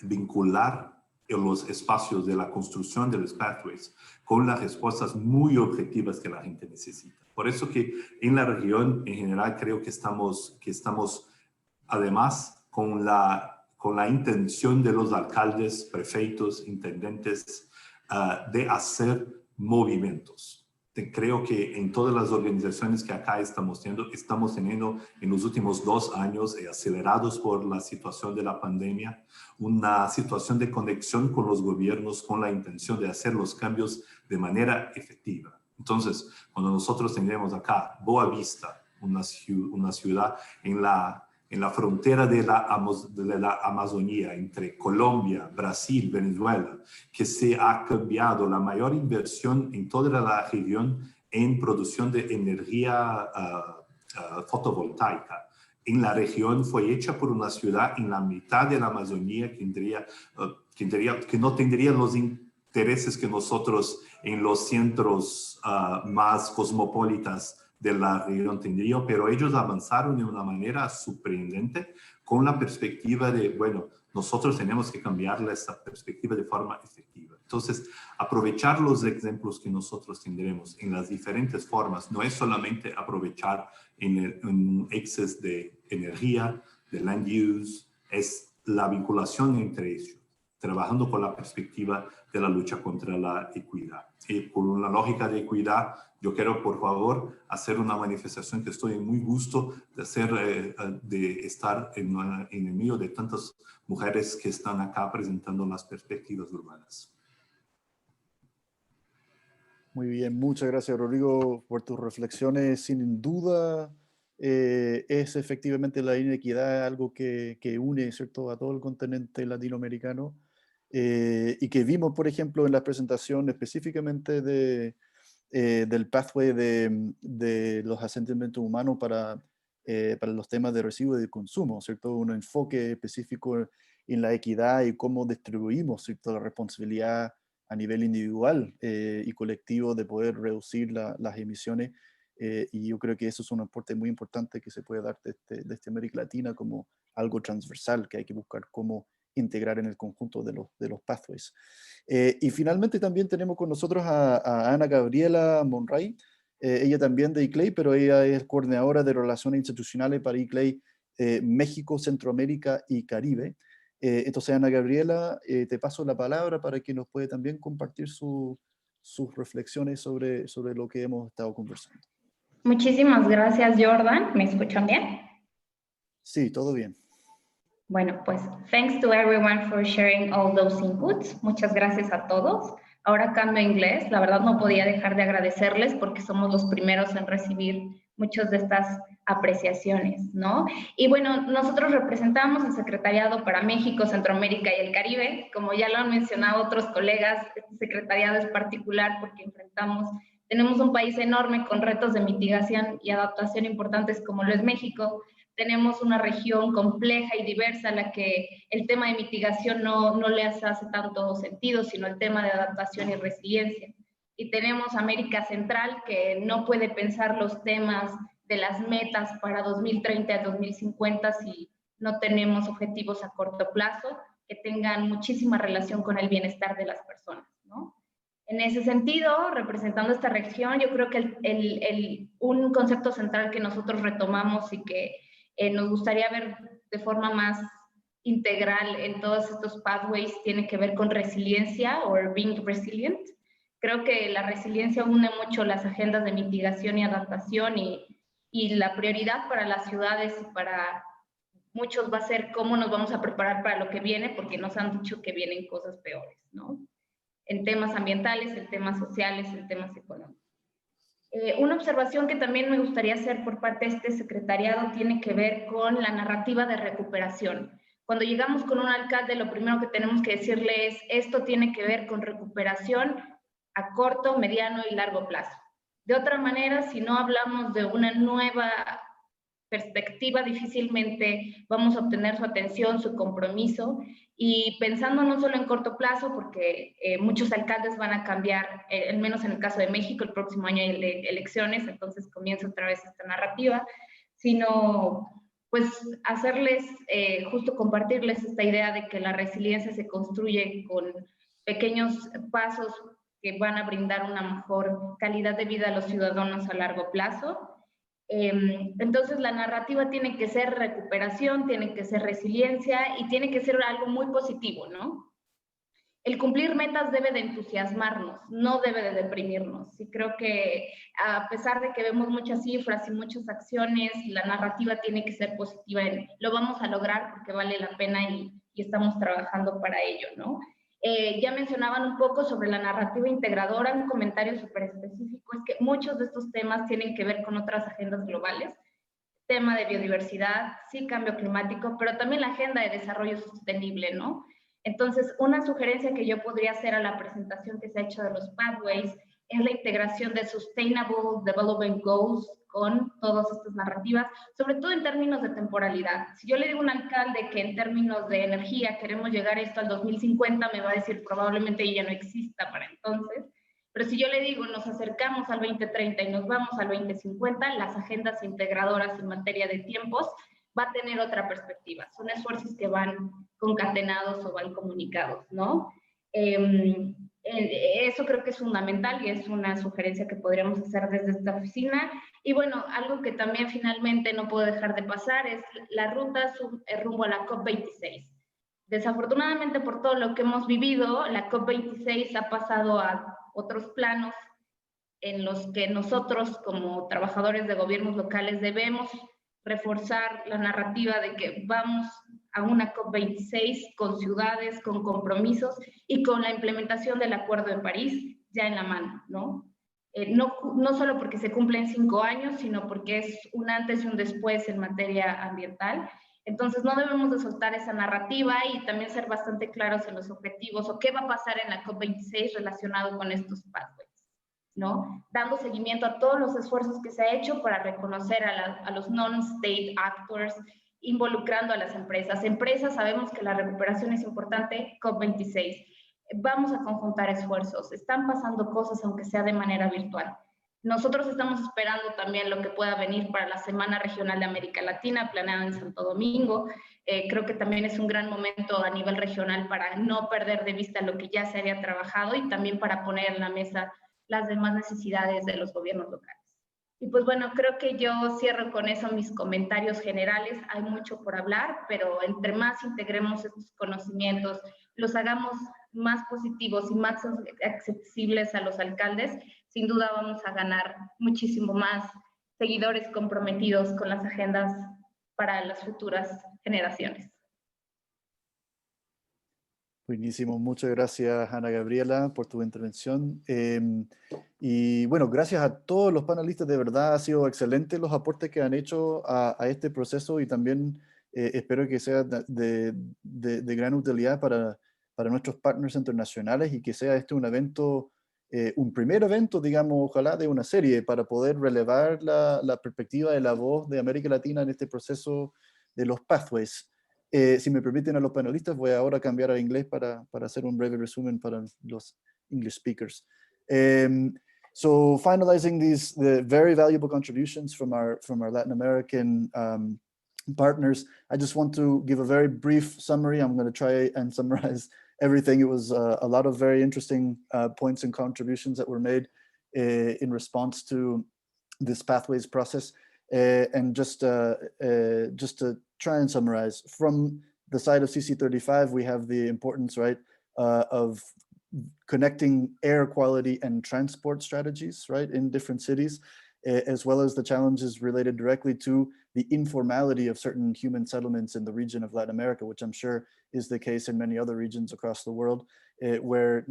vincular los espacios de la construcción de los pathways con las respuestas muy objetivas que la gente necesita. Por eso que en la región en general creo que estamos además con la intención de los alcaldes, prefeitos, intendentes de hacer movimientos. Creo que en todas las organizaciones que acá estamos teniendo en los últimos 2 años, acelerados por la situación de la pandemia, una situación de conexión con los gobiernos con la intención de hacer los cambios de manera efectiva. Entonces, cuando nosotros tendremos acá Boa Vista, una ciudad en la frontera de la Amazonía, entre Colombia, Brasil, Venezuela, que se ha cambiado la mayor inversión en toda la región en producción de energía fotovoltaica. En la región fue hecha por una ciudad en la mitad de la Amazonía que no tendría los intereses que nosotros en los centros más cosmopolitas de la región tendría, pero ellos avanzaron de una manera sorprendente con la perspectiva de, bueno, nosotros tenemos que cambiarle esta perspectiva de forma efectiva. Entonces, aprovechar los ejemplos que nosotros tendremos en las diferentes formas, no es solamente aprovechar en exceso de energía, de land use, es la vinculación entre ellos, trabajando con la perspectiva de la lucha contra la equidad. Y por una lógica de equidad, yo quiero, por favor, hacer una manifestación que estoy muy gusto de estar en el medio de tantas mujeres que están acá presentando las perspectivas urbanas. Muy bien, muchas gracias, Rodrigo, por tus reflexiones. Sin duda, es efectivamente la inequidad, algo que une, ¿cierto?, a todo el continente latinoamericano, y que vimos, por ejemplo, en la presentación específicamente del pathway de los asentamientos humanos para los temas de residuos y de consumo, ¿cierto? Un enfoque específico en la equidad y cómo distribuimos, ¿cierto?, la responsabilidad a nivel individual y colectivo de poder reducir las emisiones. Y yo creo que eso es un aporte muy importante que se puede dar desde América Latina como algo transversal que hay que buscar cómo integrar en el conjunto de los pathways. Y finalmente también tenemos con nosotros a Ana Gabriela Monray, ella también de ICLEI, pero ella es coordinadora de Relaciones Institucionales para ICLEI México, Centroamérica y Caribe. Entonces, Ana Gabriela, te paso la palabra para que nos pueda también compartir sus reflexiones sobre lo que hemos estado conversando. Muchísimas gracias, Jordan. ¿Me escuchan bien? Sí, todo bien. Bueno, pues, thanks to everyone for sharing all those inputs. Muchas gracias a todos. Ahora cambio a inglés. La verdad no podía dejar de agradecerles porque somos los primeros en recibir muchas de estas apreciaciones, ¿no? Y bueno, nosotros representamos el Secretariado para México, Centroamérica y el Caribe. Como ya lo han mencionado otros colegas, este secretariado es particular porque tenemos un país enorme con retos de mitigación y adaptación importantes como lo es México. Tenemos una región compleja y diversa a la que el tema de mitigación no les hace tanto sentido, sino el tema de adaptación y resiliencia. Y tenemos América Central, que no puede pensar los temas de las metas para 2030 a 2050 si no tenemos objetivos a corto plazo que tengan muchísima relación con el bienestar de las personas, ¿no? En ese sentido, representando esta región, yo creo que un concepto central que nosotros retomamos y que nos gustaría ver de forma más integral en todos estos pathways tiene que ver con resiliencia o being resilient. Creo que la resiliencia une mucho las agendas de mitigación y adaptación y la prioridad para las ciudades y para muchos va a ser cómo nos vamos a preparar para lo que viene, porque nos han dicho que vienen cosas peores, ¿no? En temas ambientales, en temas sociales, en temas económicos. Una observación que también me gustaría hacer por parte de este secretariado tiene que ver con la narrativa de recuperación. Cuando llegamos con un alcalde, lo primero que tenemos que decirle es, esto tiene que ver con recuperación a corto, mediano y largo plazo. De otra manera, si no hablamos de una nueva perspectiva, difícilmente vamos a obtener su atención, su compromiso, y pensando no solo en corto plazo, porque muchos alcaldes van a cambiar, al menos en el caso de México, el próximo año hay elecciones, entonces comienza otra vez esta narrativa, sino pues hacerles, justo compartirles esta idea de que la resiliencia se construye con pequeños pasos que van a brindar una mejor calidad de vida a los ciudadanos a largo plazo. Entonces la narrativa tiene que ser recuperación, tiene que ser resiliencia y tiene que ser algo muy positivo, ¿no? El cumplir metas debe de entusiasmarnos, no debe de deprimirnos. Y creo que a pesar de que vemos muchas cifras y muchas acciones, la narrativa tiene que ser positiva. Lo vamos a lograr porque vale la pena y estamos trabajando para ello, ¿no? Ya mencionaban un poco sobre la narrativa integradora, un comentario súper específico, es que muchos de estos temas tienen que ver con otras agendas globales, tema de biodiversidad, sí, cambio climático, pero también la agenda de desarrollo sostenible, ¿no? Entonces, una sugerencia que yo podría hacer a la presentación que se ha hecho de los pathways es la integración de Sustainable Development Goals con todas estas narrativas, sobre todo en términos de temporalidad. Si yo le digo a un alcalde que en términos de energía queremos llegar a esto al 2050, me va a decir probablemente ya no exista para entonces, pero si yo le digo nos acercamos al 2030 y nos vamos al 2050, las agendas integradoras en materia de tiempos va a tener otra perspectiva. Son esfuerzos que van concatenados o van comunicados, ¿no? Eso creo que es fundamental y es una sugerencia que podríamos hacer desde esta oficina. Y bueno, algo que también finalmente no puedo dejar de pasar es la ruta rumbo a la COP26. Desafortunadamente por todo lo que hemos vivido, la COP26 ha pasado a otros planos en los que nosotros como trabajadores de gobiernos locales debemos reforzar la narrativa de que vamos a una COP26 con ciudades, con compromisos y con la implementación del Acuerdo de París ya en la mano, ¿no? no solo porque se cumplen 5 años, sino porque es un antes y un después en materia ambiental. Entonces no debemos de soltar esa narrativa y también ser bastante claros en los objetivos o qué va a pasar en la COP26 relacionado con estos pathways, ¿no? Dando seguimiento a todos los esfuerzos que se ha hecho para reconocer a los non-state actors, involucrando a las empresas. Empresas, sabemos que la recuperación es importante, COP26. Vamos a conjuntar esfuerzos. Están pasando cosas, aunque sea de manera virtual. Nosotros estamos esperando también lo que pueda venir para la Semana Regional de América Latina, planeada en Santo Domingo. Creo que también es un gran momento a nivel regional para no perder de vista lo que ya se había trabajado y también para poner en la mesa las demás necesidades de los gobiernos locales. Y pues bueno, creo que yo cierro con eso mis comentarios generales. Hay mucho por hablar, pero entre más integremos estos conocimientos, los hagamos más positivos y más accesibles a los alcaldes, sin duda vamos a ganar muchísimo más seguidores comprometidos con las agendas para las futuras generaciones. Buenísimo, muchas gracias Ana Gabriela por tu intervención. Y bueno, gracias a todos los panelistas, de verdad ha sido excelente los aportes que han hecho a este proceso y también espero que sea de gran utilidad para nuestros partners internacionales y que sea este un evento, un primer evento, digamos, ojalá de una serie para poder relevar la perspectiva de la voz de América Latina en este proceso de los pathways. Si me permiten a los panelistas, voy ahora a cambiar a inglés para hacer un breve resumen para los English speakers. So finalizing the very valuable contributions from our Latin American partners, I just want to give a very brief summary. I'm going to try and summarize everything. It was a lot of very interesting points and contributions that were made in response to this pathways process. And just to try and summarize, from the side of CC35, we have the importance, right, of connecting air quality and transport strategies, right, in different cities, as well as the challenges related directly to the informality of certain human settlements in the region of Latin America, which I'm sure is the case in many other regions across the world, where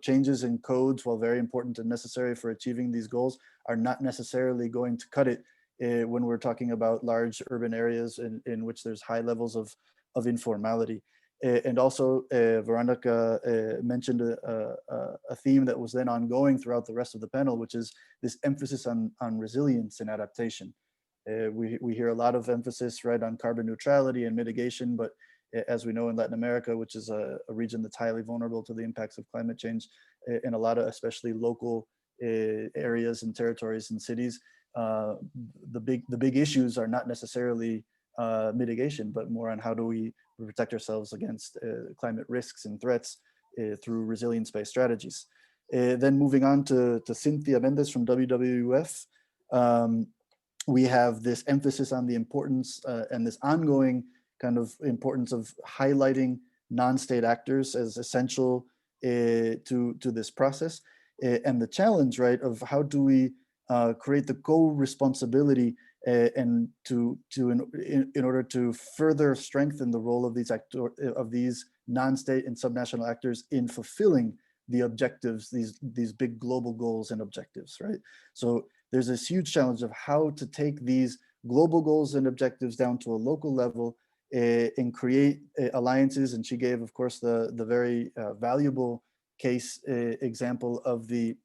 changes in codes, while very important and necessary for achieving these goals, are not necessarily going to cut it when we're talking about large urban areas in which there's high levels of informality. And also, Veronica mentioned a theme that was then ongoing throughout the rest of the panel, which is this emphasis on resilience and adaptation. We hear a lot of emphasis, right, on carbon neutrality and mitigation, but as we know in Latin America, which is a region that's highly vulnerable to the impacts of climate change, in a lot of especially local areas and territories and cities, the big issues are not necessarily mitigation, but more on how do we protect ourselves against climate risks and threats through resilience-based strategies. Then moving on to Cynthia Mendes from WWF, we have this emphasis on the importance and this ongoing kind of importance of highlighting non-state actors as essential to this process, and the challenge, right, of how do we create the co-responsibility and in order to further strengthen the role of these non-state and subnational actors in fulfilling the objectives, these big global goals and objectives, right? So there's this huge challenge of how to take these global goals and objectives down to a local level and create alliances. And she gave, of course, the very valuable case example of the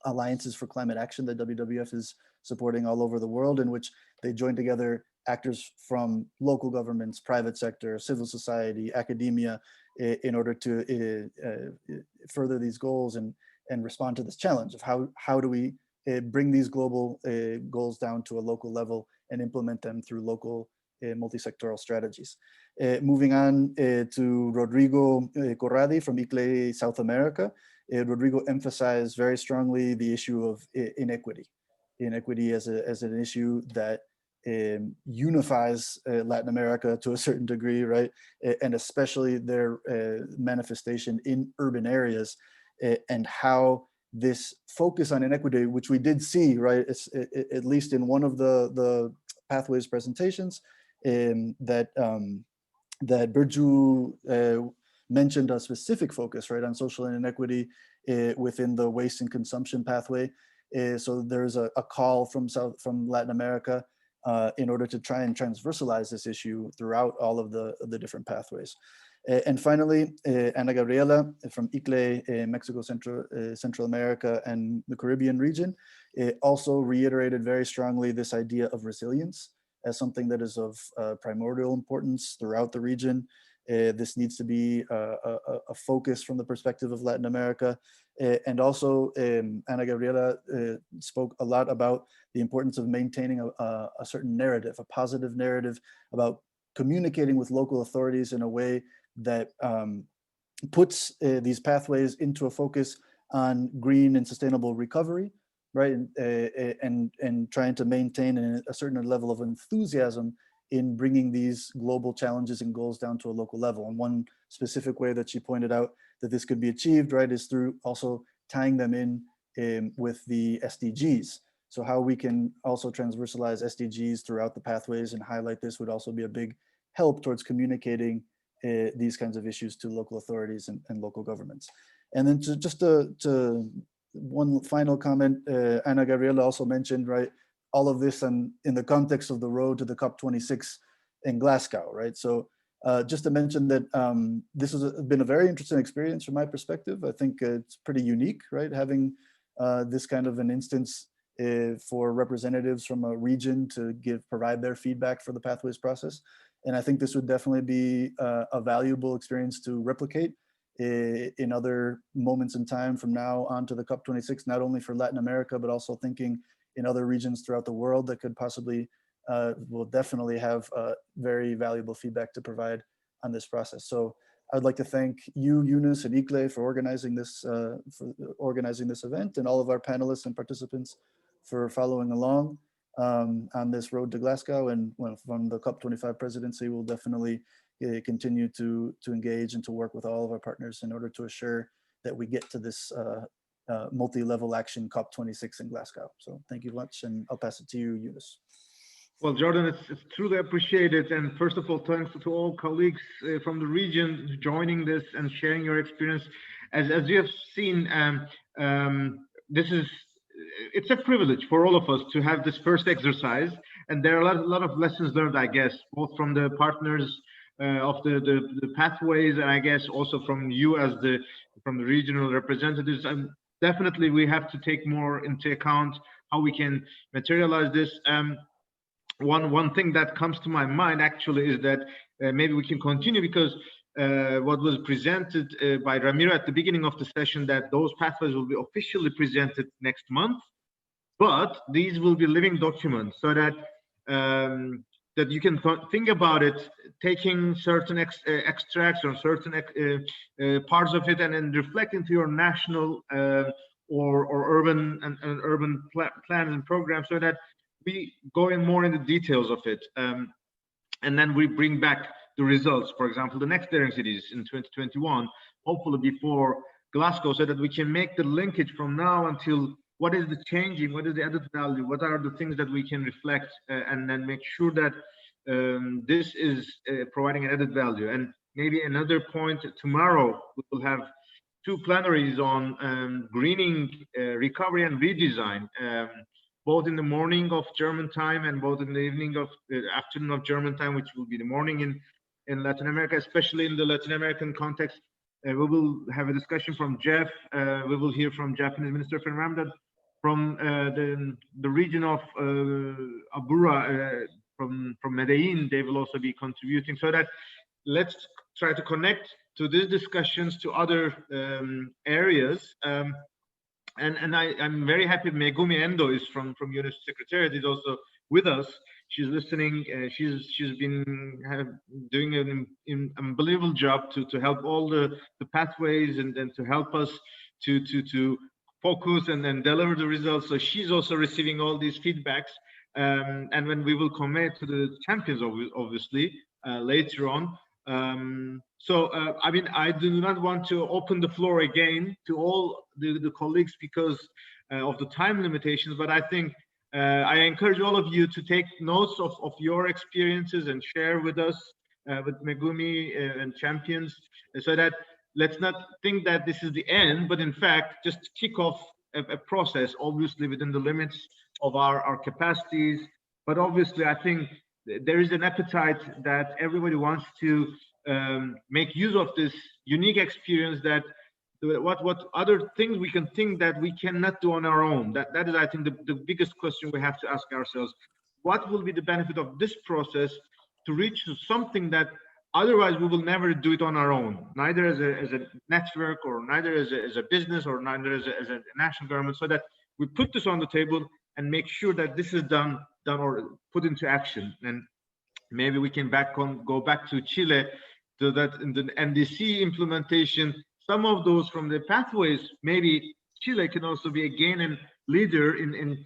alliances for climate action that WWF is supporting all over the world, in which they join together actors from local governments, private sector, civil society, academia, in order to further these goals and respond to this challenge of how do we bring these global goals down to a local level and implement them through local multi-sectoral strategies. Moving on to Rodrigo Corradi from ICLE South America. Rodrigo emphasized very strongly the issue of inequity as an issue that unifies Latin America to a certain degree, right? And especially their manifestation in urban areas, and how this focus on inequity, which we did see, right, at least in one of the pathways presentations, that Birju mentioned a specific focus, right, on social inequity within the waste and consumption pathway. So there's a call from Latin America in order to try and transversalize this issue throughout all of the different pathways. And finally, Ana Gabriela from ICLE, Mexico, Central America, and the Caribbean region, also reiterated very strongly this idea of resilience as something that is of primordial importance throughout the region. This needs to be a focus from the perspective of Latin America. And also, Ana Gabriela spoke a lot about the importance of maintaining a certain narrative, a positive narrative about communicating with local authorities in a way that puts these pathways into a focus on green and sustainable recovery, right? And trying to maintain a certain level of enthusiasm in bringing these global challenges and goals down to a local level. And one specific way that she pointed out that this could be achieved, right, is through also tying them in with the SDGs. So how we can also transversalize SDGs throughout the pathways and highlight this would also be a big help towards communicating these kinds of issues to local authorities and local governments. And then to one final comment, Ana Gabriela also mentioned, right, all of this in the context of the road to the COP26 in Glasgow, right? So just to mention that this has been a very interesting experience from my perspective. I think it's pretty unique, right? Having this kind of an instance for representatives from a region to provide their feedback for the Pathways process. And I think this would definitely be a valuable experience to replicate in other moments in time from now on to the COP26, not only for Latin America, but also thinking in other regions throughout the world that could possibly, will definitely have very valuable feedback to provide on this process. So I'd like to thank you, Yunus and ICLE, for organizing this event, and all of our panelists and participants for following along on this road to Glasgow. And from the COP25 presidency, we'll definitely continue to engage and to work with all of our partners in order to assure that we get to this multi-level action COP26 in Glasgow. So thank you much, and I'll pass it to you, Yunus. Well, Jordan, it's truly appreciated. And first of all, thanks to all colleagues from the region joining this and sharing your experience. As you have seen, it's a privilege for all of us to have this first exercise. And there are a lot of lessons learned, I guess, both from the partners of the pathways, and I guess also from you as from the regional representatives. And definitely we have to take more into account how we can materialize this. One thing that comes to my mind actually is that maybe we can continue, because what was presented by Ramiro at the beginning of the session, that those pathways will be officially presented next month, but these will be living documents, so that that you can think about it, taking certain extracts or certain parts of it, and then reflect into your national or urban and urban plans and programs, so that we go in more in the details of it, and then we bring back the results. For example, the next daring cities in 2021, hopefully before Glasgow, so that we can make the linkage from now until what is the changing, what is the added value, what are the things that we can reflect, and then make sure that this is providing an added value. And maybe another point, tomorrow we will have 2 plenaries on greening, recovery and redesign, both in the morning of German time and both in the evening of afternoon of German time, which will be the morning in Latin America, especially in the Latin American context. We will have a discussion from Jeff. We will hear from Japanese Minister of Environment, from the region of Abura, from Medellin. They will also be contributing, so that let's try to connect to these discussions to other areas. And I'm very happy Megumi Endo is from UNES Secretariat, is also with us. She's listening. She's been doing an unbelievable job to help all the pathways and to help us to focus and then deliver the results. So she's also receiving all these feedbacks, and when we will convey it to the champions, obviously later on. I mean, I do not want to open the floor again to all the colleagues because of the time limitations, but I think I encourage all of you to take notes of your experiences and share with us with Megumi and champions, so that let's not think that this is the end, but in fact, just kick off a process, obviously within the limits of our capacities. But obviously, I think there is an appetite that everybody wants to make use of this unique experience, that what other things we can think that we cannot do on our own. That is, I think, the biggest question we have to ask ourselves. What will be the benefit of this process to reach to something that otherwise we will never do it on our own, neither as a network, or neither as a business, or neither as a national government, so that we put this on the table and make sure that this is done or put into action. And maybe we can go back to Chile, so that in the NDC implementation, some of those from the pathways, maybe Chile can also be again a leader in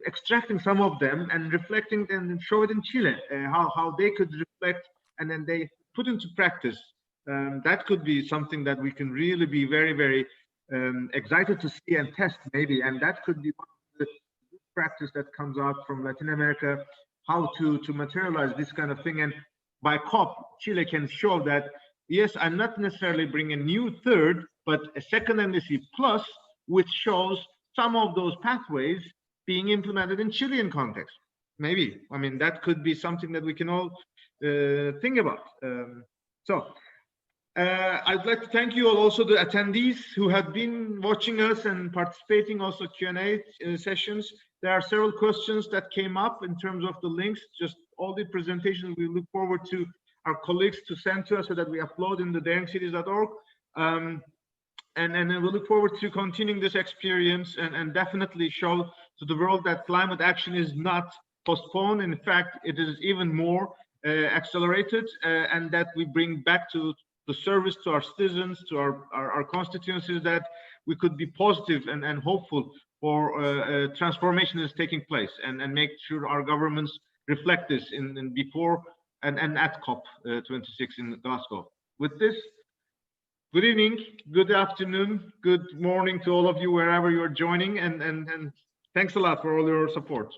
extracting some of them and reflecting and show it in Chile, how they could reflect and then they put into practice. That could be something that we can really be very, very excited to see and test maybe. And that could be one of the practice that comes out from Latin America, how to materialize this kind of thing. And by COP, Chile can show that, yes, I'm not necessarily bringing a new third, but a second NDC plus, which shows some of those pathways being implemented in Chilean context. Maybe, I mean, that could be something that we can all think about. I'd like to thank you all, also the attendees who have been watching us and participating, also Q&A sessions. There are several questions that came up in terms of the links. Just all the presentations, we look forward to our colleagues to send to us so that we upload in the daringcities.org. And we look forward to continuing this experience and definitely show to the world that climate action is not postponed. In fact, it is even more accelerated, and that we bring back to the service to our citizens, to our constituencies, that we could be positive and hopeful for transformation is taking place, and make sure our governments reflect this in before and at COP 26 in Glasgow. With this, good evening, good afternoon, good morning to all of you wherever you're joining, and thanks a lot for all your support.